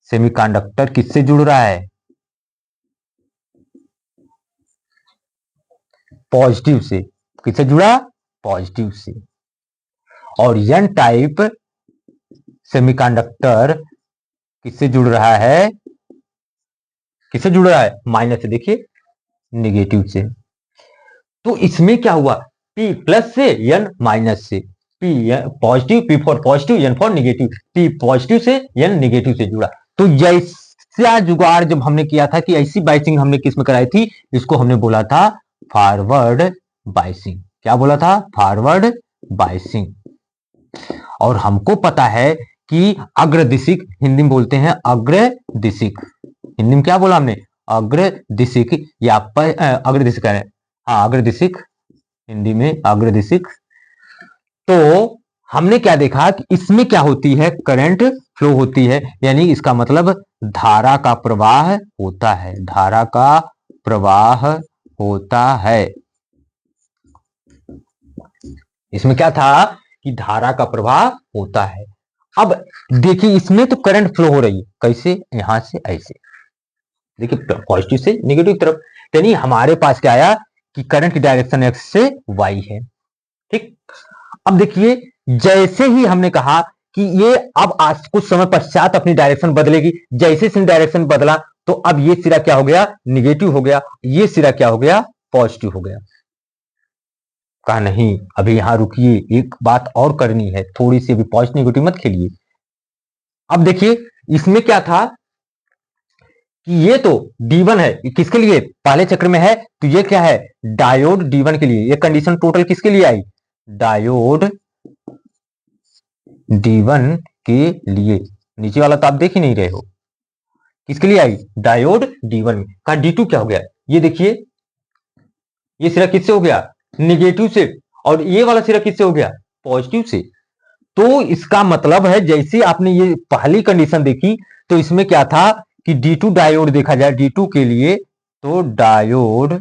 semiconductor किससे जुड़ रहा है, पॉजिटिव से। किससे जुड़ा, पॉजिटिव से। और N टाइप सेमीकंडक्टर किससे जुड़ रहा है, किससे जुड़ रहा है, माइनस से, देखिए निगेटिव से। तो इसमें क्या हुआ, P प्लस से, N माइनस से, P positive, P for positive, N for negative, P positive से, N निगेटिव से जुड़ा। तो जैसा जुगाड़ जब हमने किया था, कि ऐसी बाइसिंग हमने किस में कराई थी, इसको हमने बोला था फॉरवर्ड बाइसिंग। क्या बोला था, फॉरवर्ड बाइसिंग। और हमको पता है कि अग्रदिशिक, हिंदी में बोलते हैं अग्रदिशिक, हिंदी में क्या बोला हमने, अग्रदिशिक, या अग्रदिशिक है, हाँ अग्रदिशिक, हिंदी में अग्रदिशिक। तो हमने क्या देखा कि इसमें क्या होती है, करंट फ्लो होती है, यानी इसका मतलब धारा का प्रवाह होता है, धारा का प्रवाह होता है। इसमें क्या था कि धारा का प्रवाह होता है। अब देखिए इसमें तो करंट फ्लो हो रही है, कैसे, यहां से ऐसे, देखिए पॉजिटिव से निगेटिव तरफ, यानी हमारे पास क्या आया कि करंट की डायरेक्शन एक्स से वाई है। ठीक, अब देखिए जैसे ही हमने कहा कि ये अब आज कुछ समय पश्चात अपनी डायरेक्शन बदलेगी, जैसे इसने डायरेक्शन बदला, तो अब ये सिरा क्या हो गया, निगेटिव हो गया, ये सिरा क्या हो गया, पॉजिटिव हो गया। कहा नहीं, अभी यहां रुकिए, एक बात और करनी है, थोड़ी सी अभी पॉजिटिव निगेटिव मत खेलिए। अब देखिए इसमें क्या था कि ये तो D1 है, किसके लिए, पहले चक्र में है, तो ये क्या है, डायोड D1 के लिए। ये कंडीशन टोटल किसके लिए आई, डायोड D1 के लिए। नीचे वाला तो आप देख ही नहीं रहे हो, किसके लिए आई, डायोड D1 में। कहा D2 क्या हो गया, ये देखिए, ये सिरा किससे हो गया, निगेटिव से, और ये वाला सिरा किससे हो गया, पॉजिटिव से। तो इसका मतलब है, जैसे आपने ये पहली कंडीशन देखी, तो इसमें क्या था कि D2 डायोड देखा जाए, D2 के लिए, तो डायोड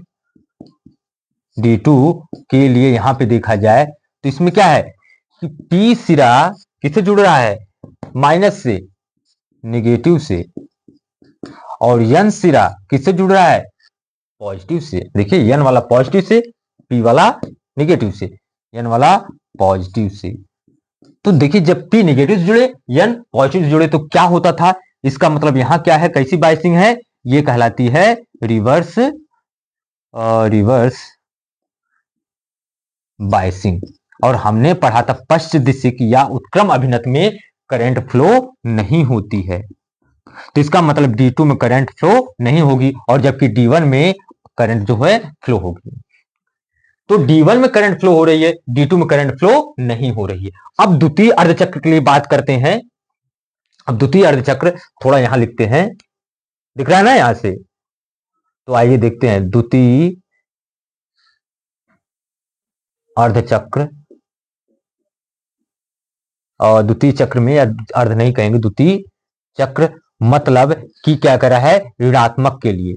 D2 के लिए यहां पे देखा जाए, तो इसमें क्या है कि P सिरा किससे जुड़ रहा है, माइनस से, निगेटिव से, और N सिरा किससे जुड़ रहा है, पॉजिटिव से। देखिए N वाला पॉजिटिव से, P वाला निगेटिव से, N वाला पॉजिटिव से। तो देखिए जब P निगेटिव से जुड़े, N पॉजिटिव से जुड़े, तो क्या होता था, इसका मतलब यहां क्या है, कैसी बाइसिंग है, ये कहलाती है रिवर्स, रिवर्स बाइसिंग। और हमने पढ़ा था पश्च दिशिक या उत्क्रम अभिनत में करंट फ्लो नहीं होती है, तो इसका मतलब D2 में करंट फ्लो नहीं होगी, और जबकि D1 में करंट जो है फ्लो होगी। तो D1 में करंट फ्लो हो रही है, D2 में करंट फ्लो नहीं हो रही है। अब द्वितीय अर्धचक्र के लिए बात करते हैं। अब द्वितीय अर्धचक्र थोड़ा यहां लिखते हैं, दिख रहा है ना यहां से। तो आइए देखते हैं द्वितीय अर्धचक्र, और द्वितीय चक्र में अर्ध नहीं कहेंगे, द्वितीय चक्र मतलब कि क्या कर रहा है, ऋणात्मक के लिए।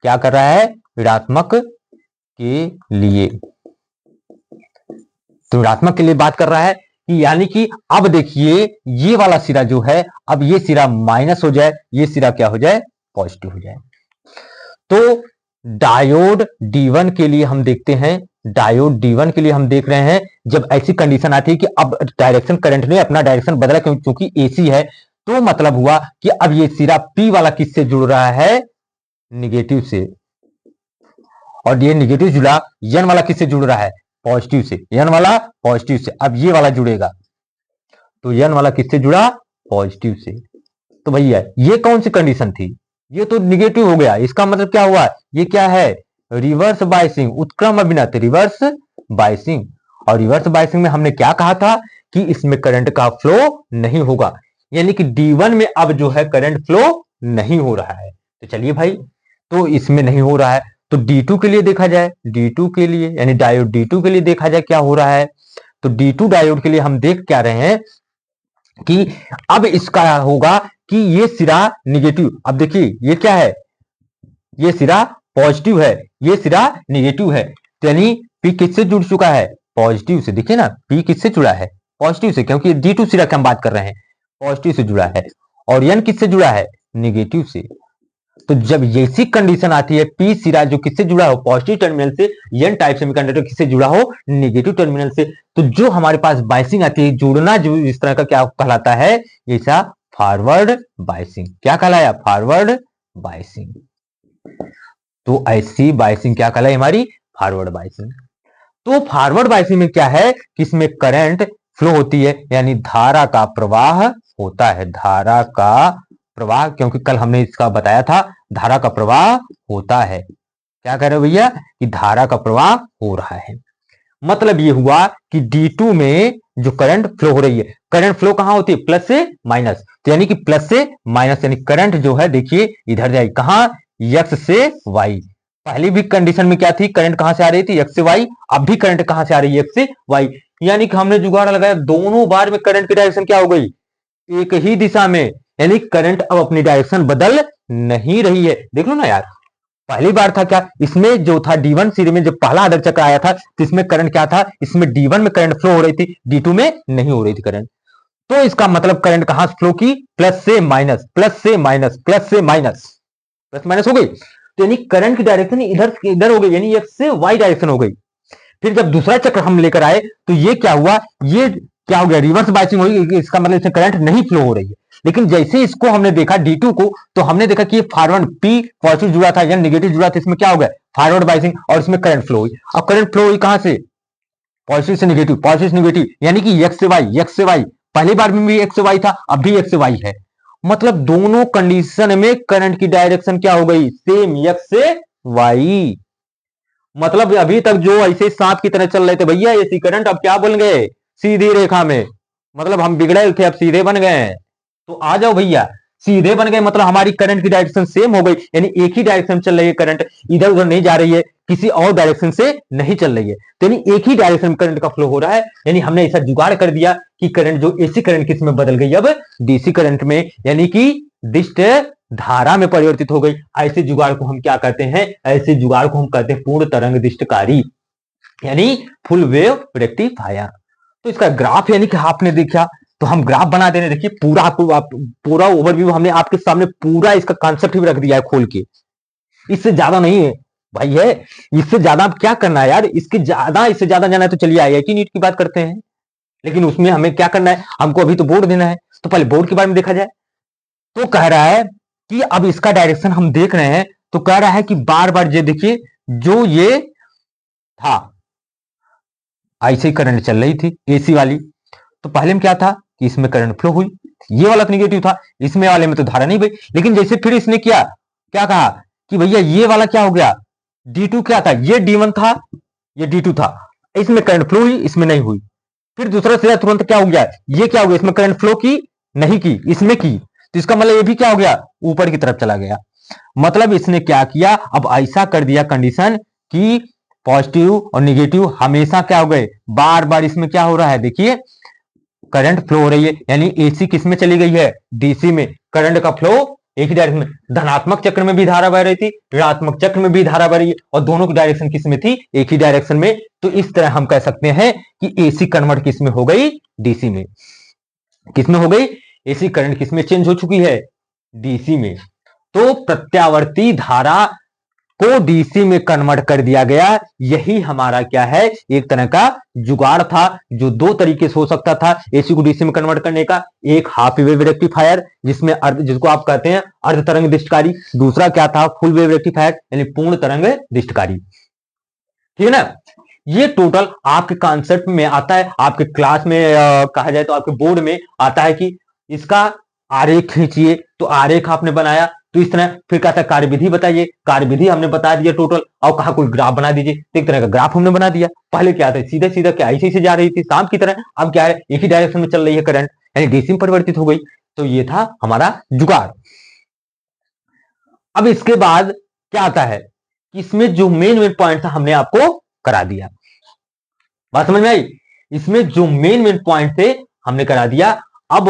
क्या कर रहा है, ऋणात्मक के लिए। तो ऋणात्मक के लिए बात कर रहा है कि यानी कि अब देखिए ये वाला सिरा जो है, अब ये सिरा माइनस हो जाए, ये सिरा क्या हो जाए, पॉजिटिव हो जाए। तो डायोड D1 के लिए हम देखते हैं, डायोड D1 के लिए हम देख रहे हैं, जब ऐसी कंडीशन आती है कि अब डायरेक्शन, करंट ने अपना डायरेक्शन बदला क्योंकि AC है, तो मतलब हुआ कि अब ये सिरा P वाला किससे जुड़ रहा है, निगेटिव से, और ये निगेटिव जुड़ा, N वाला किससे जुड़ रहा है, पॉजिटिव से, N वाला पॉजिटिव से। अब ये वाला जुड़ेगा, तो N वाला किससे जुड़ा, पॉजिटिव से। तो भैया ये कौन सी कंडीशन थी, ये तो निगेटिव हो गया, इसका मतलब क्या हुआ, ये क्या है, रिवर्स बायसिंग, उत्क्रम अभिनत रिवर्स बायसिंग। और रिवर्स बायसिंग में हमने क्या कहा था कि इसमें करंट का फ्लो नहीं होगा, यानी कि D1 में अब जो है करंट फ्लो नहीं हो रहा है। तो चलिए भाई, तो इसमें नहीं हो रहा है, तो D2 के लिए देखा जाए, D2 के लिए यानी डायोड D2 के लिए देखा जाए क्या हो रहा है। तो D2 डायोड के लिए हम देख क्या रहे हैं कि अब इसका होगा कि ये सिरा निगेटिव, अब देखिए ये क्या है, ये सिरा पॉजिटिव है, ये सिरा निगेटिव है, तो यानी P किससे जुड़ चुका है, पॉजिटिव से। देखिए ना P किससे जुड़ा है, पॉजिटिव से, क्योंकि D2 सिरा की हम बात कर रहे हैं, पॉजिटिव से जुड़ा है। और N किससे जुड़ा है, निगेटिव से। तो जब ऐसी कंडीशन आती है, P सिरा जो किससे जुड़ा हो, पॉजिटिव टर्मिनल से, N टाइप सेमीकंडक्टर किससे जुड़ा हो, नेगेटिव टर्मिनल से, तो जो हमारे पास बाइसिंग आती है, जुड़ना जो इस तरह का क्या कहलाता है, ऐसा फॉरवर्ड बाइसिंग। क्या कहलाया, फॉरवर्ड बाइसिंग। तो ऐसी बाइसिंग क्या कहलाई हमारी, फॉरवर्ड बाइसिंग। तो फॉरवर्ड बाइसिंग में क्या है कि इसमें करंट फ्लो होती है, यानी धारा का प्रवाह होता है, धारा का प्रवाह, क्योंकि कल हमने इसका बताया था, धारा का प्रवाह होता है। क्या कह रहे हो भैया, कि धारा का प्रवाह हो रहा है। मतलब ये हुआ कि D2 में जो करंट फ्लो हो रही है, करंट फ्लो कहां होती है, प्लस से माइनस, तो यानी कि प्लस से माइनस, यानी करंट जो है देखिए इधर जाएगी, कहां, X से Y। पहली भी कंडीशन में क्या थी, करंट कहां से आ रही थी, X से Y, अब भी करंट कहां से आ रही है, X से Y। यानी कि हमने जुगाड़ लगाया, दोनों बार में करंट की डायरेक्शन क्या हो गई, एक ही दिशा में, यानी करंट अब अपनी डायरेक्शन बदल नहीं रही है। देख लो ना यार, पहली बार था क्या, इसमें जो था D1 सीरीज में जब पहला आदर्श चक्र आया था, तो इसमें करंट क्या था, इसमें D1 में करंट फ्लो हो रही थी, D2 में नहीं हो रही थी करंट। तो इसका मतलब करंट कहां से फ्लो की, प्लस से माइनस, प्लस से माइनस, प्लस से माइनस, प्लस माइनस हो गई। तो यानी करंट की डायरेक्शन इधर इधर हो गई, यानी X से Y डायरेक्शन हो गई। फिर जब दूसरा चक्र हम लेकर आए, तो ये क्या हुआ, ये क्या हो गया, रिवर्स बाइसिंग हुई, इसका मतलब इसमें करंट नहीं फ्लो हो रही है। लेकिन जैसे इसको हमने देखा D2 को, तो हमने देखा कि ये फॉरवर्ड, P पॉजिटिव जुड़ा था या नेगेटिव जुड़ा था, इसमें क्या हो गया, फॉरवर्ड बाइसिंग, और इसमें करंट फ्लो हुई। अब करंट फ्लो हुई कहां से, पॉजिटिव से नेगेटिव, पॉजिटिव से नेगेटिव, यानी कि X से Y, X से Y, पहली बार में भी X से Y था, अब भी X से Y है। मतलब दोनों कंडीशन में करंट की डायरेक्शन क्या हो गई, सेम, X से Y। मतलब अभी तक जो ऐसे सांप की तरह चल रहे थे भैया ये करंट, अब क्या बन गए, सीधी रेखा में। मतलब हम बिगड़े थे, अब सीधे बन गए हैं। तो आ जाओ भैया, सीधे बन गए, मतलब हमारी करंट की डायरेक्शन सेम हो गई, यानी एक ही डायरेक्शन चल रही है, करंट इधर उधर नहीं जा रही है, किसी और डायरेक्शन से नहीं चल रही है, तो यानी एक ही डायरेक्शन में करंट का फ्लो हो रहा है। यानी हमने ऐसा जुगाड़ कर दिया कि करंट जो एसी करंट किस में बदल गई, अब डीसी करंट में, यानी कि दिष्ट धारा में परिवर्तित हो गई। ऐसे जुगाड़ को हम क्या कहते हैं, ऐसे जुगाड़ को हम कहते हैं पूर्ण तरंग दिष्टकारी, यानी फुल वेव रेक्टिफायर। तो इसका ग्राफ यानी कि आपने देखा, तो हम ग्राफ बना देने, देखिए पूरा आपको पूरा ओवरव्यू हमने आपके सामने पूरा इसका कॉन्सेप्ट भी रख दिया है खोल के। इससे ज्यादा नहीं है भाई, है इससे ज्यादा आप क्या करना है यार, इससे ज्यादा जाना है तो चलिए IIT नीट की बात करते हैं। लेकिन उसमें हमें क्या करना है, हमको अभी तो बोर्ड देना है, तो पहले बोर्ड के बारे में देखा जाए। तो कह रहा है कि अब इसका डायरेक्शन हम देख रहे हैं, तो कह रहा है कि बार बार ये देखिए, जो ये था ऐसे ही करंट चल रही थी एसी वाली, तो पहले में क्या था कि इसमें करंट फ्लो हुई, ये वाला तो निगेटिव था, इसमें वाले में तो धारा नहीं गई। लेकिन जैसे फिर इसने क्या कहा कि भैया ये वाला क्या हो गया, D2 क्या था, ये D1 था, ये D2 था, इसमें करंट फ्लो हुई, इसमें नहीं हुई। फिर दूसरा सिरा तुरंत क्या हो गया, ये क्या हो गया, इसमें करंट फ्लो की नहीं की, इसमें की, तो इसका मतलब ये भी क्या हो गया, ऊपर की तरफ चला गया। मतलब इसने क्या किया, अब ऐसा कर दिया कंडीशन कि पॉजिटिव और निगेटिव हमेशा क्या हो गए, बार बार इसमें क्या हो रहा है, देखिए करंट फ्लो हो रही है, यानी एसी किस में चली गई है, डीसी में। करंट का फ्लो एक ही डायरेक्शन में, धनात्मक चक्र में भी धारा बह रही थी, ऋणात्मक चक्र में भी धारा बह रही है, और दोनों की डायरेक्शन किस में थी, एक ही डायरेक्शन में। तो इस तरह हम कह सकते हैं कि एसी कन्वर्ट किस में हो गई, डीसी में। किस में हो गई, एसी करंट किस में चेंज हो चुकी है, डीसी में। तो प्रत्यावर्ती धारा को डीसी में कन्वर्ट कर दिया गया। यही हमारा क्या है, एक तरह का जुगाड़ था, जो दो तरीके से हो सकता था एसी को डीसी में कन्वर्ट करने का। एक हाफ वेव रेक्टिफायर, जिसमें जिसको आप कहते हैं अर्ध तरंग दिष्टकारी, दूसरा क्या था, फुल वेव रेक्टिफायर यानी पूर्ण तरंग दिष्टकारी। ठीक है ना। ये टोटल आपके कॉन्सेप्ट में आता है, आपके क्लास में कहा जाए तो आपके बोर्ड में आता है कि इसका आरेख खींचिए, तो आरेख आपने बनाया, तो इस तरह फिर कहता है कार्यविधि बताइए, कार्यविधि हमने बता दिया टोटल, और कहा कोई ग्राफ बना दीजिए, तो एक तरह का ग्राफ हमने बना दिया। पहले क्या था, सीधा सीधा क्या ऐसे से जा रही थी सांप की तरह, अब क्या है, एक ही डायरेक्शन में चल रही है करंट, यानी डीसी में परिवर्तित हो गई। तो ये था हमारा जुगाड़। अब इसके बाद क्या आता है, इसमें जो मेन पॉइंट था हमने आपको करा दिया। बात समझ में आई, इसमें जो मेन पॉइंट थे हमने करा दिया। अब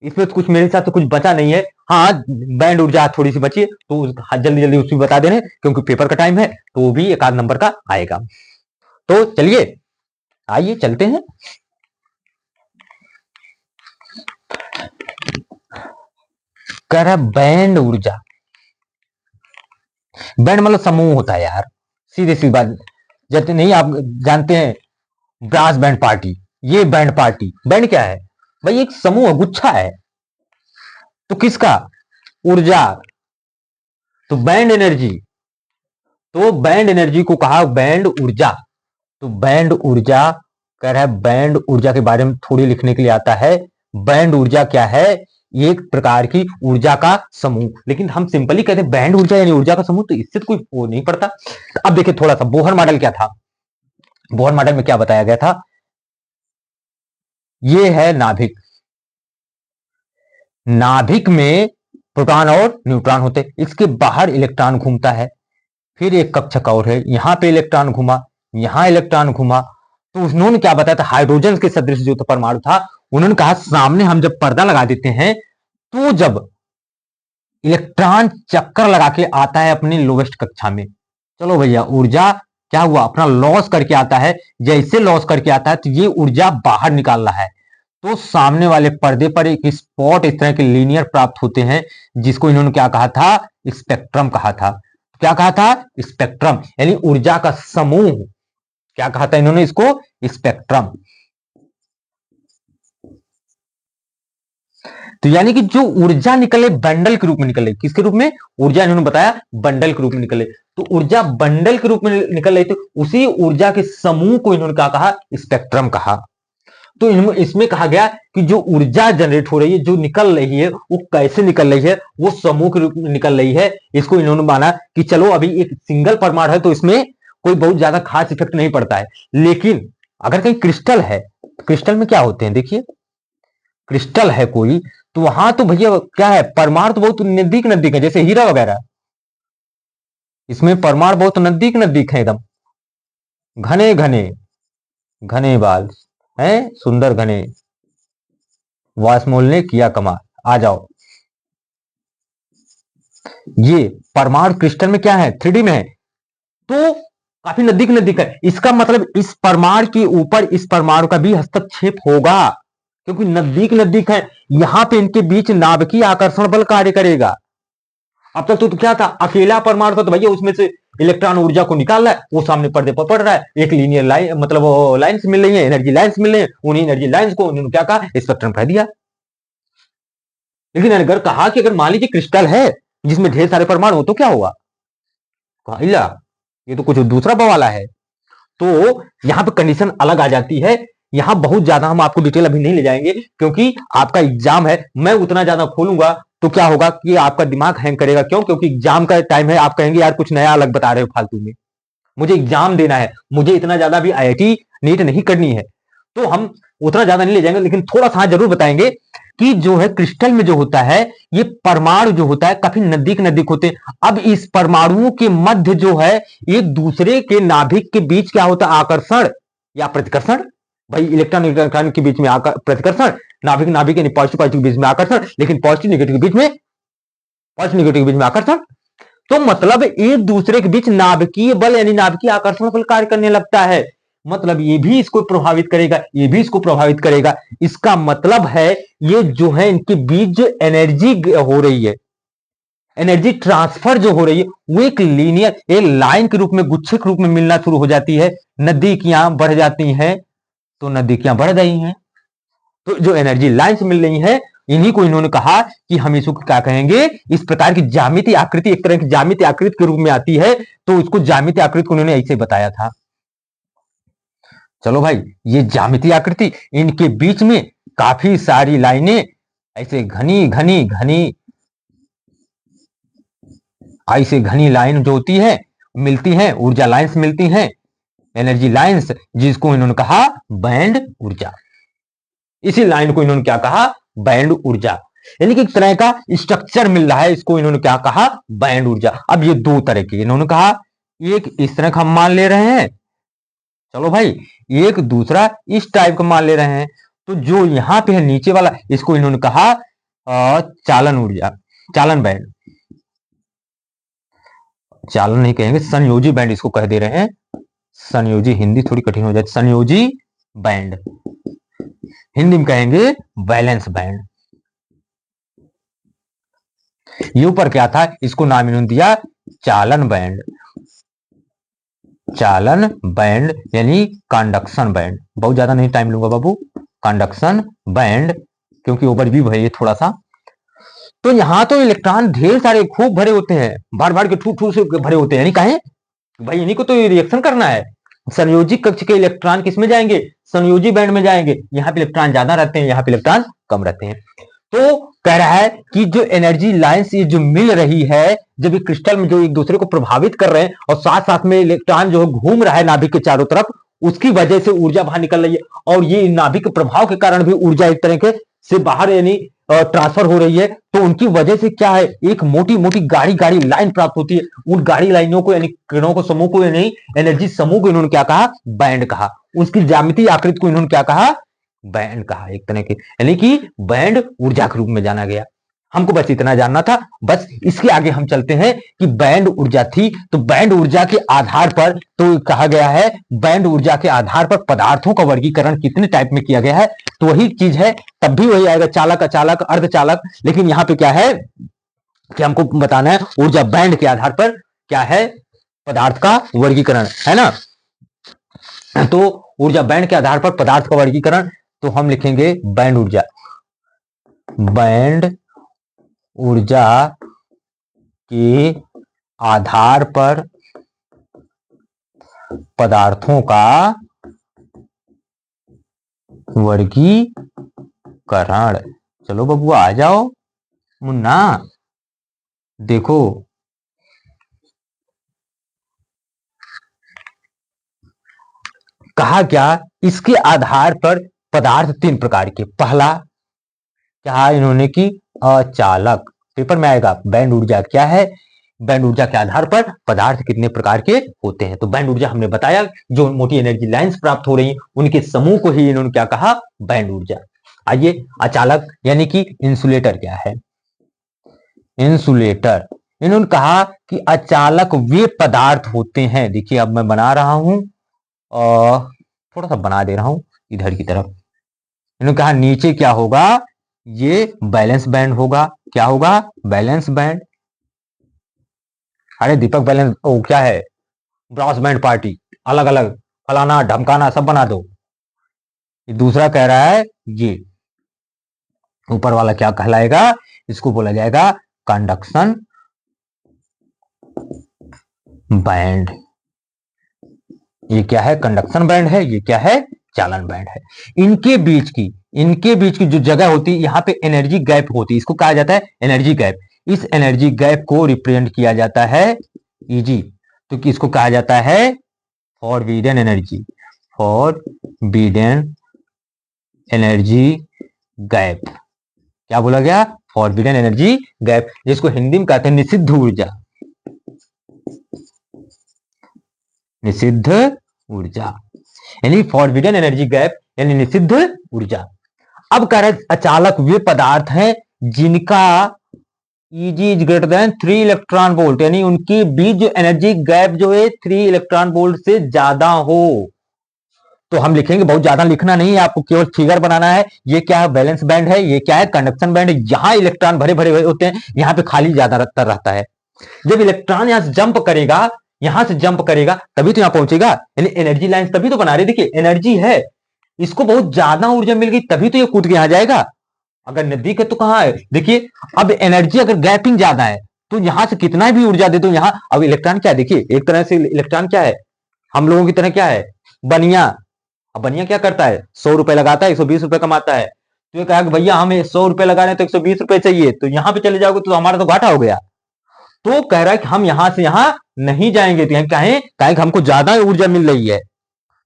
इसमें तो कुछ मेरे हिसाब से कुछ बचा नहीं है। हाँ, बैंड ऊर्जा थोड़ी सी बची है, तो जल्दी जल्दी उसमें बता दे रहे हैं, क्योंकि पेपर का टाइम है, तो वो भी एक आध नंबर का आएगा। तो चलिए आइए चलते हैं। कह रहा बैंड ऊर्जा, बैंड मतलब समूह होता है यार, सीधे सी बात। जैसे नहीं आप जानते हैं ब्रास बैंड पार्टी, ये बैंड पार्टी, बैंड क्या है भाई, एक समूह गुच्छा है। तो किसका, ऊर्जा, तो बैंड एनर्जी, तो बैंड एनर्जी को कहा बैंड ऊर्जा। तो बैंड ऊर्जा, कह रहा है बैंड ऊर्जा के बारे में थोड़ी लिखने के लिए आता है। बैंड ऊर्जा क्या है, एक प्रकार की ऊर्जा का समूह। लेकिन हम सिंपली कहते हैं बैंड ऊर्जा यानी ऊर्जा का समूह, तो इससे तो कोई वो नहीं पड़ता। अब देखिए थोड़ा सा बोहर मॉडल क्या था, बोहर मॉडल में क्या बताया गया था, ये है नाभिक, नाभिक में प्रोटॉन और न्यूट्रॉन होते, इसके बाहर इलेक्ट्रॉन घूमता है। फिर एक कक्षक और है, यहां पे इलेक्ट्रॉन घुमा, यहां इलेक्ट्रॉन घुमा। तो उन्होंने क्या बताया था, हाइड्रोजन के सदृश जो परमाणु था, उन्होंने कहा सामने हम जब पर्दा लगा देते हैं, तो जब इलेक्ट्रॉन चक्कर लगा के आता है अपनी लोवेस्ट कक्षा में, चलो भैया ऊर्जा क्या हुआ, अपना लॉस करके आता है। जैसे लॉस करके आता है तो ये ऊर्जा बाहर निकाल रहा है, तो सामने वाले पर्दे पर एक स्पॉट इस तरह के लीनियर प्राप्त होते हैं, जिसको इन्होंने क्या कहा था, स्पेक्ट्रम कहा था। क्या कहा था, स्पेक्ट्रम, यानी ऊर्जा का समूह। क्या कहा था इन्होंने इसको, स्पेक्ट्रम। तो यानी कि जो ऊर्जा निकले बंडल के रूप में निकले, किसके रूप में, ऊर्जा इन्होंने बताया बंडल के रूप में निकले। तो ऊर्जा बंडल के रूप में निकल रही थी, उसी ऊर्जा के समूह को इन्होंने क्या कहा, स्पेक्ट्रम कहा। तो इसमें कहा गया कि जो ऊर्जा जनरेट हो रही है, जो निकल रही है, वो कैसे निकल रही है, वो समूह के रूप में निकल रही है। इसको इन्होंने माना कि चलो अभी एक सिंगल परमाणु है तो इसमें कोई बहुत ज्यादा खास इफेक्ट नहीं पड़ता है, लेकिन अगर कहीं क्रिस्टल है, क्रिस्टल में क्या होते हैं, देखिए क्रिस्टल है कोई, तो वहां तो भैया क्या है, परमाणु तो बहुत नजदीक नजदीक है, जैसे हीरा वगैरह, इसमें परमाणु बहुत नजदीक नजदीक है, एकदम घने घने, घने बाल है, सुंदर घने। वास्मोल ने किया कमाल, आ जाओ। ये परमाणु क्रिस्टल में क्या है, 3D में है, तो काफी नजदीक नजदीक है। इसका मतलब इस परमाणु के ऊपर इस परमाणु का भी हस्तक्षेप होगा, क्योंकि नजदीक नजदीक है। यहां पे इनके बीच नाभिकीय आकर्षण बल कार्य करेगा। अब तक तो क्या था, अकेला परमाणु था, तो भैया उसमें से इलेक्ट्रॉन ऊर्जा को निकाल रहा है, वो सामने पर्दे पर पड़ रहा है, एक लीनियर लाइन, मतलब वो लाइन्स मिल रही है, एनर्जी लाइन्स मिल रही है, उन्हीं एनर्जी लाइन्स को उन्होंने क्या कहा, स्पेक्ट्रम कह दिया। लेकिन अगर कहा कि अगर मान लीजिए क्रिस्टल है जिसमें ढेर सारे परमाणु हो, तो क्या होगा, कहा ये तो कुछ दूसरा बवाला है। तो यहां पे कंडीशन अलग आ जाती है। यहां बहुत ज्यादा हम आपको डिटेल अभी नहीं ले जाएंगे, क्योंकि आपका एग्जाम है। मैं उतना ज्यादा खोलूंगा तो क्या होगा कि आपका दिमाग हैंग करेगा। क्यों, क्योंकि एग्जाम का टाइम है, आप कहेंगे यार कुछ नया अलग बता रहे हो फालतू में, मुझे एग्जाम देना है, मुझे इतना ज्यादा भी आईआईटी नीट नहीं करनी है। तो हम उतना ज्यादा नहीं ले जाएंगे, लेकिन थोड़ा सा जरूर बताएंगे कि जो है क्रिस्टल में जो होता है ये परमाणु जो होता है काफी नजदीक नजदीक होते हैं। अब इस परमाणुओं के मध्य जो है एक दूसरे के नाभिक के बीच क्या होता है, आकर्षण या प्रतिकर्षण। भाई इलेक्ट्रॉन इलेक्ट्रॉन के बीच में प्रतिकर्षण, नाभिक नाभिक यानी पॉजिटिव पॉजिटिव के बीच में आकर्षण, लेकिन पॉजिटिव नेगेटिव के बीच में आकर्षण। तो मतलब एक दूसरे के बीच नाभिकीय बल यानी नाभिकीय आकर्षण बल कार्य करने लगता है। मतलब ये भी इसको प्रभावित करेगा, ये भी इसको प्रभावित करेगा। इसका मतलब है ये जो है इनके बीच जो एनर्जी हो रही है, एनर्जी ट्रांसफर जो हो रही है वो एक लीनियर एक लाइन के रूप में, गुच्छे के रूप में मिलना शुरू हो जाती है। नजदीकियां बढ़ जाती हैं तो नजदीकियां बढ़ गई हैं, तो जो एनर्जी लाइन्स मिल रही है इन्हीं को इन्होंने कहा कि हम इसको क्या कहेंगे, इस प्रकार की ज्यामितीय आकृति, एक तरह की ज्यामितीय आकृति के रूप में आती है, तो इसको ज्यामितीय आकृति को उन्होंने ऐसे बताया था। चलो भाई, ये ज्यामितीय आकृति, इनके बीच में काफी सारी लाइनें ऐसे घनी घनी घनी ऐसे घनी लाइन जो होती है मिलती हैं, ऊर्जा लाइन्स मिलती हैं, एनर्जी लाइन्स, जिसको इन्होंने कहा बैंड ऊर्जा। इसी लाइन को इन्होंने क्या कहा, बैंड ऊर्जा। यानी कि एक तरह का स्ट्रक्चर मिल रहा है, इसको इन्होंने क्या कहा, बैंड ऊर्जा। अब ये दो तरह के इन्होंने कहा, एक इस तरह का हम मान ले रहे हैं, चलो भाई, एक दूसरा इस टाइप का मान ले रहे हैं। तो जो यहां पे है नीचे वाला, इसको इन्होंने कहा चालन ऊर्जा, चालन बैंड, चालन नहीं कहेंगे, संयोजी बैंड इसको कह दे रहे हैं। संयोजी, हिंदी थोड़ी कठिन हो जाती, संयोजी बैंड, हिंदी में कहेंगे बैलेंस बैंड। ये ऊपर क्या था, इसको नाम इन्होंने दिया चालन बैंड, चालन बैंड यानी कंडक्शन बैंड। बहुत ज्यादा नहीं टाइम लूंगा बाबू, कंडक्शन बैंड, क्योंकि ओवरव्यू है ये थोड़ा सा। तो यहां तो इलेक्ट्रॉन ढेर सारे खूब भरे होते हैं, भर भर के ठूठ ठूठ से भरे होते हैं, यानी कहें भाई इन्हीं को तो रिएक्शन करना है। संयोजी कक्ष के इलेक्ट्रॉन किसमें जाएंगे, संयोजी बैंड में जाएंगे। यहाँ पे इलेक्ट्रॉन ज्यादा रहते हैं, यहाँ पे इलेक्ट्रॉन कम रहते हैं। तो कह रहा है कि जो एनर्जी लाइन्स ये जो मिल रही है, जब ये क्रिस्टल में जो एक दूसरे को प्रभावित कर रहे हैं और साथ साथ में इलेक्ट्रॉन जो घूम रहा है नाभिक के चारों तरफ, उसकी वजह से ऊर्जा बाहर निकल रही है। और ये नाभिक के प्रभाव के कारण भी ऊर्जा एक तरह के से बाहर यानी ट्रांसफर हो रही है। तो उनकी वजह से क्या है, एक मोटी मोटी गाढ़ी गाढ़ी लाइन प्राप्त होती है। उन गाढ़ी लाइनों को यानी किरणों को समूह को यानी एनर्जी समूह को इन्होंने क्या कहा, बैंड कहा। उसकी ज्यामितीय आकृति को इन्होंने क्या कहा, बैंड कहा, एक तरह के, यानी कि बैंड ऊर्जा के रूप में जाना गया। हमको बस इतना जानना था। बस इसके आगे हम चलते हैं कि बैंड ऊर्जा थी, तो बैंड ऊर्जा के आधार पर तो कहा गया है, बैंड ऊर्जा के आधार पर पदार्थों का वर्गीकरण कितने टाइप में किया गया है। तो वही चीज है, तब भी वही आएगा, चालक, अचालक, अर्धचालक। लेकिन यहां पे क्या है कि हमको बताना है ऊर्जा बैंड के आधार पर क्या है, पदार्थ का वर्गीकरण, है ना। तो ऊर्जा बैंड के आधार पर पदार्थ का वर्गीकरण, तो हम लिखेंगे बैंड ऊर्जा, बैंड ऊर्जा के आधार पर पदार्थों का वर्गीकरण। चलो बबुआ आ जाओ, मुन्ना देखो, कहा क्या, इसके आधार पर पदार्थ तीन प्रकार के। पहला क्या इन्होंने की, अचालक, पेपर में आएगा बैंड ऊर्जा क्या है, बैंड ऊर्जा के आधार पर पदार्थ कितने प्रकार के होते हैं। तो बैंड ऊर्जा हमने बताया, जो मोटी एनर्जी लाइंस प्राप्त हो रही हैं उनके समूह को ही इन्होंने क्या कहा, बैंड ऊर्जा। आइए, अचालक यानी कि इंसुलेटर क्या है, इंसुलेटर, इन्होंने कहा कि अचालक वे पदार्थ होते हैं, देखिए अब मैं बना रहा हूं और थोड़ा सा बना दे रहा हूं इधर की तरफ। इन्होंने कहा नीचे क्या होगा, ये बैलेंस बैंड होगा। क्या होगा, बैलेंस बैंड। अरे दीपक, बैलेंस ओ क्या है, ब्रॉस बैंड पार्टी, अलग अलग फलाना ढमकाना सब बना दो। दूसरा कह रहा है ये ऊपर वाला क्या कहलाएगा, इसको बोला जाएगा कंडक्शन बैंड। ये क्या है, कंडक्शन बैंड है, ये क्या है, चालन बैंड है। इनके बीच की जो जगह होती है, यहाँ पे एनर्जी गैप होती है, इसको कहा जाता है एनर्जी गैप। इस एनर्जी गैप को रिप्रेजेंट किया जाता है ईजी, तो इसको कहा जाता है forbidden energy, forbidden energy gap. क्या बोला गया? फॉरबिडन एनर्जी गैप, जिसको हिंदी में कहते हैं निषिद्ध ऊर्जा। निषिद्ध ऊर्जा यानी फॉरबिडन एनर्जी गैप यानी निषिद्ध ऊर्जा। अब कह रहे अचालक वे पदार्थ हैं जिनका Eg is greater than 3 electron volt, यानी उनके बीच जो एनर्जी गैप जो है 3 इलेक्ट्रॉन वोल्ट से ज्यादा हो। तो हम लिखेंगे, बहुत ज्यादा लिखना नहीं है आपको, केवल फिगर बनाना है। ये क्या है? वैलेंस बैंड है। ये क्या है? कंडक्शन बैंड है। यहाँ इलेक्ट्रॉन भरे भरे होते हैं, यहाँ पे खाली ज्यादातर रहता है। जब इलेक्ट्रॉन यहाँ से जंप करेगा, यहां से जंप करेगा, तभी तो यहां पहुंचेगा, यानी एनर्जी लाइन तभी तो बना रहे। देखिए एनर्जी है, इसको बहुत ज्यादा ऊर्जा मिल गई, तभी तो ये कूद के यहां जाएगा। अगर नजदीक है तो कहां है? देखिए अब एनर्जी अगर गैपिंग ज्यादा है तो यहां से कितना भी ऊर्जा दे दो यहां, अब इलेक्ट्रॉन क्या है? देखिए एक तरह से इलेक्ट्रॉन क्या है? हम लोगों की तरह क्या है? बनिया। अब बनिया क्या करता है? 100 रुपए लगाता है, 120 रुपए कमाता है। तो ये कहा कि भैया हमें 100 रुपए लगा रहे हैं तो 120 रुपए चाहिए, तो यहां पे चले जाओगे तो हमारा तो घाटा हो गया। तो कह रहा है कि हम यहां से यहां नहीं जाएंगे, तो कहें कि हमको ज्यादा ऊर्जा मिल रही है,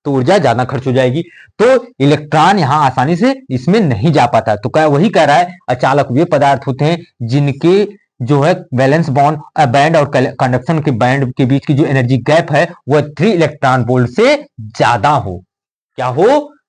तो ऊर्जा ज्यादा खर्च हो जाएगी, तो इलेक्ट्रॉन यहां आसानी से इसमें नहीं जा पाता। तो वही कह रहा है अचालक वे पदार्थ होते हैं जिनके जो है वैलेंस बॉन्ड बैंड और कंडक्शन के बैंड के बीच की जो एनर्जी गैप है वह 3 इलेक्ट्रॉन वोल्ट से ज्यादा हो। क्या हो?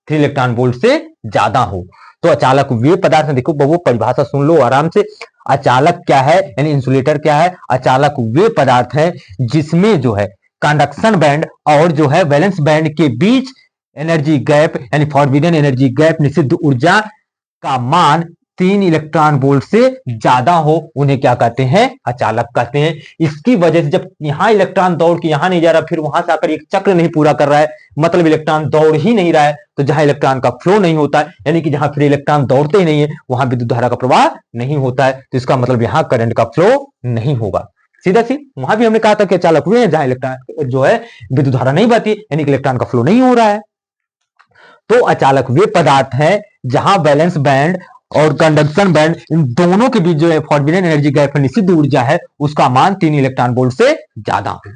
3 इलेक्ट्रॉन वोल्ट से ज्यादा हो। तो अचालक वे पदार्थ, देखो वो परिभाषा सुन लो आराम से। अचालक क्या है यानी इंसुलेटर क्या है? अचालक वे पदार्थ है जिसमें जो है कंडक्शन बैंड और जो है वैलेंस बैंड के बीच एनर्जी गैप यानी फॉरबिडन एनर्जी गैप, निषिद्ध ऊर्जा का मान 3 इलेक्ट्रॉन वोल्ट से ज्यादा हो, उन्हें क्या कहते हैं? अचालक कहते हैं। इसकी वजह से जब यहां इलेक्ट्रॉन दौड़ के यहां नहीं जा रहा, फिर वहां से आकर एक चक्र नहीं पूरा कर रहा है, मतलब इलेक्ट्रॉन दौड़ ही नहीं रहा है, तो जहां इलेक्ट्रॉन का फ्लो नहीं होता है, यानी कि जहां फिर इलेक्ट्रॉन दौड़ते ही नहीं है, वहां विद्युत धारा का प्रवाह नहीं होता है, तो इसका मतलब यहां करंट का फ्लो नहीं होगा। सीधा सी वहां भी हमने कहा था कि अचालक हुए हैं जहां इलेक्ट्रॉन जो है विद्युत धारा नहीं बहती, यानी कि इलेक्ट्रॉन का फ्लो नहीं हो रहा है। तो अचालक वे पदार्थ है जहां बैलेंस बैंड और कंडक्शन बैंड इन दोनों के बीच जो है फॉरबिडन एनर्जी गैप निषिद्ध ऊर्जा है उसका मान 3 इलेक्ट्रॉन वोल्ट से ज्यादा हो,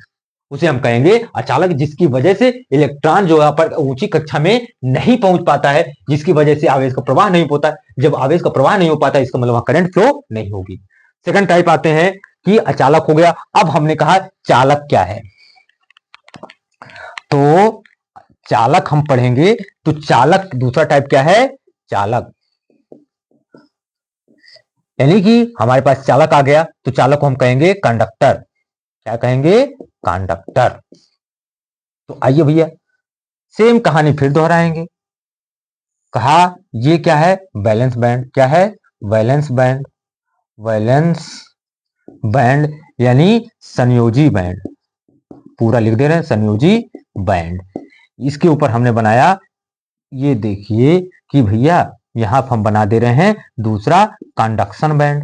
उसे हम कहेंगे अचालक, जिसकी वजह से इलेक्ट्रॉन जो है पर ऊंची कक्षा में नहीं पहुंच पाता है, जिसकी वजह से आवेश का प्रवाह नहीं होता। जब आवेश का प्रवाह नहीं हो पाता इसका मतलब करंट फ्लो नहीं होगी। सेकंड टाइप आते हैं कि अचालक हो गया। अब हमने कहा चालक क्या है, तो चालक हम पढ़ेंगे। तो चालक दूसरा टाइप क्या है? चालक यानी कि हमारे पास चालक आ गया, तो चालक को हम कहेंगे कंडक्टर। क्या कहेंगे? कंडक्टर। तो आइए भैया सेम कहानी फिर दोहराएंगे। कहा ये क्या है? Valence band. क्या है? Valence band. वैलेंस बैंड यानी संयोजी बैंड, पूरा लिख दे रहे हैं संयोजी बैंड। इसके ऊपर हमने बनाया, ये देखिए कि भैया यहां हम बना दे रहे हैं दूसरा कंडक्शन बैंड,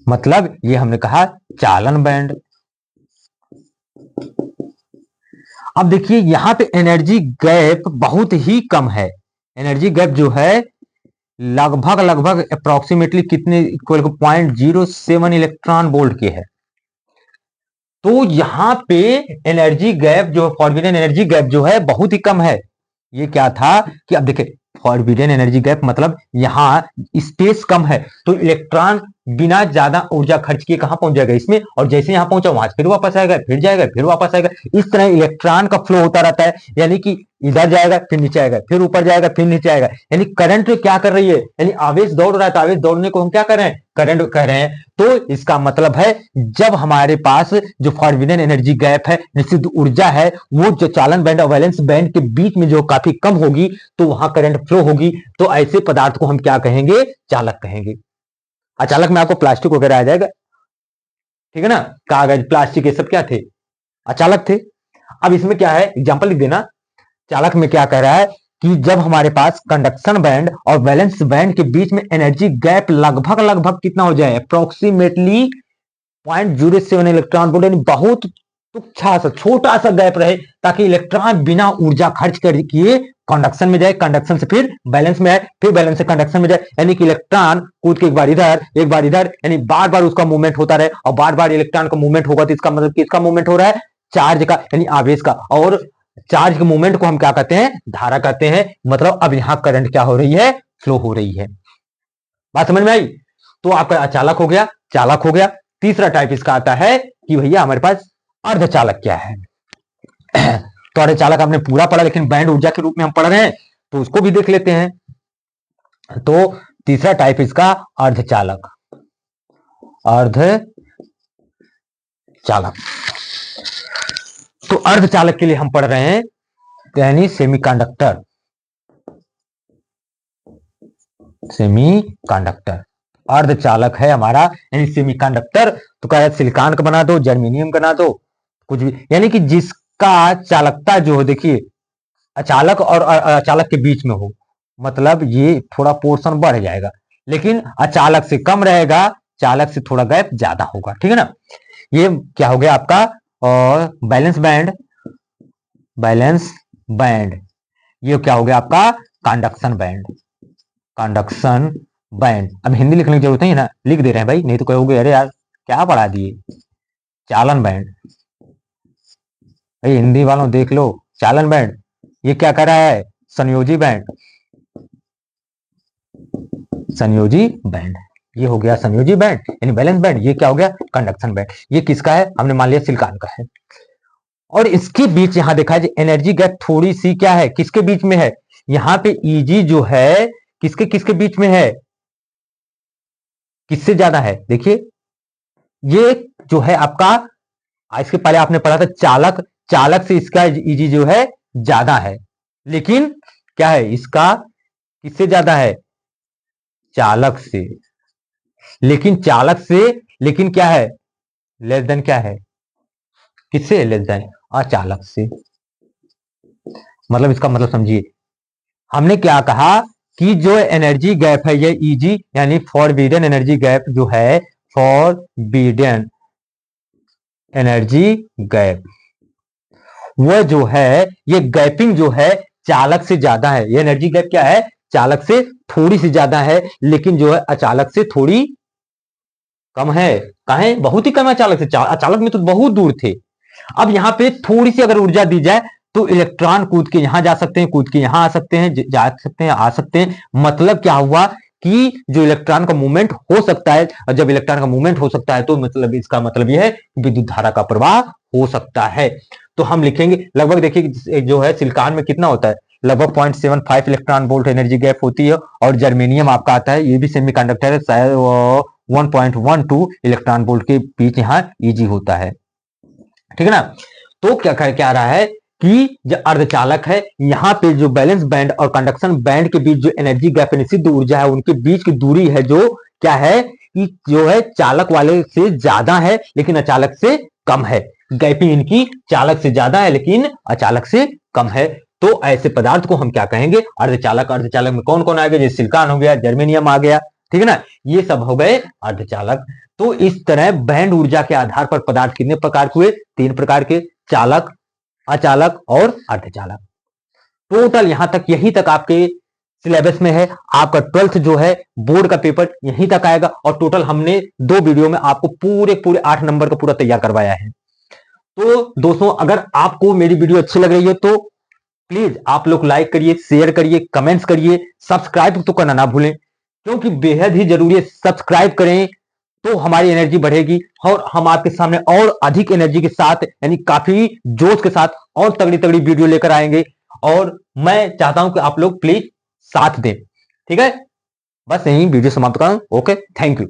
मतलब ये हमने कहा चालन बैंड। अब देखिए यहां पे एनर्जी गैप बहुत ही कम है। एनर्जी गैप जो है लगभग अप्रोक्सीमेटली कितने इक्वल 0.07 इलेक्ट्रॉन वोल्ट के है। तो यहां पे एनर्जी गैप जो फॉरबिडन एनर्जी गैप जो है बहुत ही कम है। ये क्या था कि अब देखिए फॉरबिडन एनर्जी गैप मतलब यहां स्पेस कम है, तो इलेक्ट्रॉन बिना ज्यादा ऊर्जा खर्च किए कहां पहुंच जाएगा? इसमें, और जैसे यहां पहुंचा वहां से फिर वापस आएगा, फिर जाएगा, फिर वापस आएगा। इस तरह इलेक्ट्रॉन का फ्लो होता रहता है, यानी कि इधर जाएगा फिर नीचे आएगा, फिर ऊपर जाएगा फिर नीचे आएगा। यानी करंट क्या कर रही है? यानी आवेश दौड़ रहा है, तो आवेश दौड़ने को हम क्या कर रहे हैं? करंट कह रहे हैं। तो इसका मतलब है जब हमारे पास जो फॉरबिडन एनर्जी गैप है, निश्चित ऊर्जा है, वो जो चालन बैंड और वैलेंस बैंड के बीच में जो काफी कम होगी, तो वहां करंट फ्लो होगी। तो ऐसे पदार्थ को हम क्या कहेंगे? चालक कहेंगे। अचालक में आपको प्लास्टिक वगैरह आ जाएगा, ठीक है ना, कागज प्लास्टिक ये सब क्या थे? अचालक थे। अब इसमें क्या है, एग्जांपल लिख देना। चालक में क्या कह रहा है कि जब हमारे पास कंडक्शन बैंड और वैलेंस बैंड के बीच में एनर्जी गैप लगभग कितना हो जाए? अप्रोक्सीमेटली 0.07 इलेक्ट्रॉन वोल्ट, यानी बहुत तुच्छा सा छोटा सा गैप रहे, ताकि इलेक्ट्रॉन बिना ऊर्जा खर्च कर किए कंडक्शन में जाए, कंडक्शन से फिर बैलेंस में आए, फिर बैलेंस से कंडक्शन में जाए। यानी कि इलेक्ट्रॉन कूद के एक बार इधर, यानी बार बार उसका मूवमेंट होता रहे, और बार बार इलेक्ट्रॉन का मूवमेंट होगा तो इसका मतलब किसका मूवमेंट हो रहा है? चार्ज का, यानी आवेश का। और चार्ज के मूवमेंट को हम क्या कहते हैं, धारा कहते हैं। मतलब अब यहां करंट क्या हो रही है, फ्लो हो रही है। बात समझ में आई? तो आपका अचालक हो गया, चालक हो गया। तीसरा टाइप इसका आता है कि भैया हमारे पास अर्धचालक क्या है। तो अर्धचालक आपने पूरा पढ़ा, लेकिन बैंड ऊर्जा के रूप में हम पढ़ रहे हैं, तो उसको भी देख लेते हैं। तो तीसरा टाइप इसका अर्धचालक, अर्धचालक। तो अर्धचालक के लिए हम पढ़ रहे हैं यानी सेमीकंडक्टर, सेमीकंडक्टर अर्धचालक है हमारा, यानी सेमीकंडक्टर। तो क्या सिलिकॉन का बना दो, जर्मेनियम का बना दो, कुछ भी, यानी कि जिसका चालकता जो है, देखिए अचालक और अचालक के बीच में हो, मतलब ये थोड़ा पोर्शन बढ़ जाएगा, लेकिन अचालक से कम रहेगा, चालक से थोड़ा गैप ज्यादा होगा। ठीक है ना? ये क्या हो गया आपका, और बैलेंस बैंड, बैलेंस बैंड। ये क्या हो गया आपका, कंडक्शन बैंड, कंडक्शन बैंड। अब हिंदी लिखने की जरूरत नहीं है ना, लिख दे रहे हैं भाई, नहीं तो कहोगे अरे यार क्या पढ़ा दिए। चालन बैंड, भाई हिंदी वालों देख लो, चालन बैंड। ये क्या कर रहा है, संयोजी बैंड, संयोजी बैंड। ये हो गया संयोजी बैंड यानी बैलेंस बैंड। ये क्या हो गया, कंडक्शन बैंड। ये किसका है, हमने मान लिया सिलिकॉन का है। और इसके बीच यहां देखा है एनर्जी गैप थोड़ी सी क्या है, किसके बीच में है, यहां पे ईजी जो है किसके किसके बीच में है, किससे ज्यादा है। देखिए ये जो है आपका, इसके पहले आपने पढ़ा था चालक, चालक से इसका ईजी जो है ज्यादा है, लेकिन क्या है इसका किससे ज्यादा है, चालक से। लेकिन चालक से, लेकिन क्या है, लेस देन क्या है, किससे, लेस देन अचालक से। मतलब इसका मतलब समझिए, हमने क्या कहा कि जो एनर्जी गैप है ये ईजी यानी फॉरबिडन एनर्जी गैप जो है, फॉरबिडन एनर्जी गैप, वो जो है ये गैपिंग जो है चालक से ज्यादा है। ये एनर्जी गैप क्या है, चालक से थोड़ी सी ज्यादा है, लेकिन जो है अचालक से थोड़ी कम है। कहें बहुत ही कम है अचालक से, अचालक में तो बहुत दूर थे। अब यहां पे थोड़ी सी अगर ऊर्जा दी जाए तो इलेक्ट्रॉन कूद के यहां जा सकते हैं, कूद के यहां आ सकते हैं, जा सकते हैं, आ सकते हैं। मतलब क्या हुआ कि जो इलेक्ट्रॉन का मूवमेंट हो सकता है, और जब इलेक्ट्रॉन का मूवमेंट हो सकता है तो मतलब इसका मतलब यह है विद्युत धारा का प्रवाह हो सकता है। तो हम लिखेंगे लगभग, देखिए जो है सिलिकॉन में कितना होता है, लगभग 0.75 इलेक्ट्रॉन वोल्ट एनर्जी गैप होती है। और जर्मेनियम आपका आता है, ये भी सेमीकंडक्टर है, शायद 1.12 इलेक्ट्रॉन वोल्ट के बीच यहाँ ईजी होता है। ठीक है ना? तो क्या रहा है कि जो अर्धचालक है, यहाँ पे जो बैलेंस बैंड और कंडक्शन बैंड के बीच जो एनर्जी गैप यानी सिद्ध ऊर्जा है, उनके बीच की दूरी है जो क्या है कि जो है चालक वाले से ज्यादा है लेकिन अचालक से कम है। गैपिंग इनकी चालक से ज्यादा है लेकिन अचालक से कम है। तो ऐसे पदार्थ को हम क्या कहेंगे, अर्धचालक। अर्धचालक में कौन कौन आ गया, जैसे सिलिकॉन हो गया, जर्मेनियम आ गया। ठीक है ना? ये सब हो गए अर्धचालक। तो इस तरह बैंड ऊर्जा के आधार पर पदार्थ कितने प्रकार के हुए, 3 प्रकार के, चालक, अचालक और अर्धचालक। टोटल यहां तक, यहीं तक आपके सिलेबस में है। आपका 12th जो है बोर्ड का पेपर यहीं तक आएगा। और टोटल हमने 2 वीडियो में आपको पूरे 8 नंबर का पूरा तैयार करवाया है। तो दोस्तों अगर आपको मेरी वीडियो अच्छी लग रही है तो प्लीज आप लोग लाइक करिए, शेयर करिए, कमेंट्स करिए, सब्सक्राइब तो करना ना भूलें, क्योंकि बेहद ही जरूरी है। सब्सक्राइब करें तो हमारी एनर्जी बढ़ेगी और हम आपके सामने और अधिक एनर्जी के साथ यानी काफी जोश के साथ और तगड़ी तगड़ी वीडियो लेकर आएंगे। और मैं चाहता हूं कि आप लोग प्लीज साथ दें। ठीक है? बस यही वीडियो समाप्त करूं। Okay, thank you.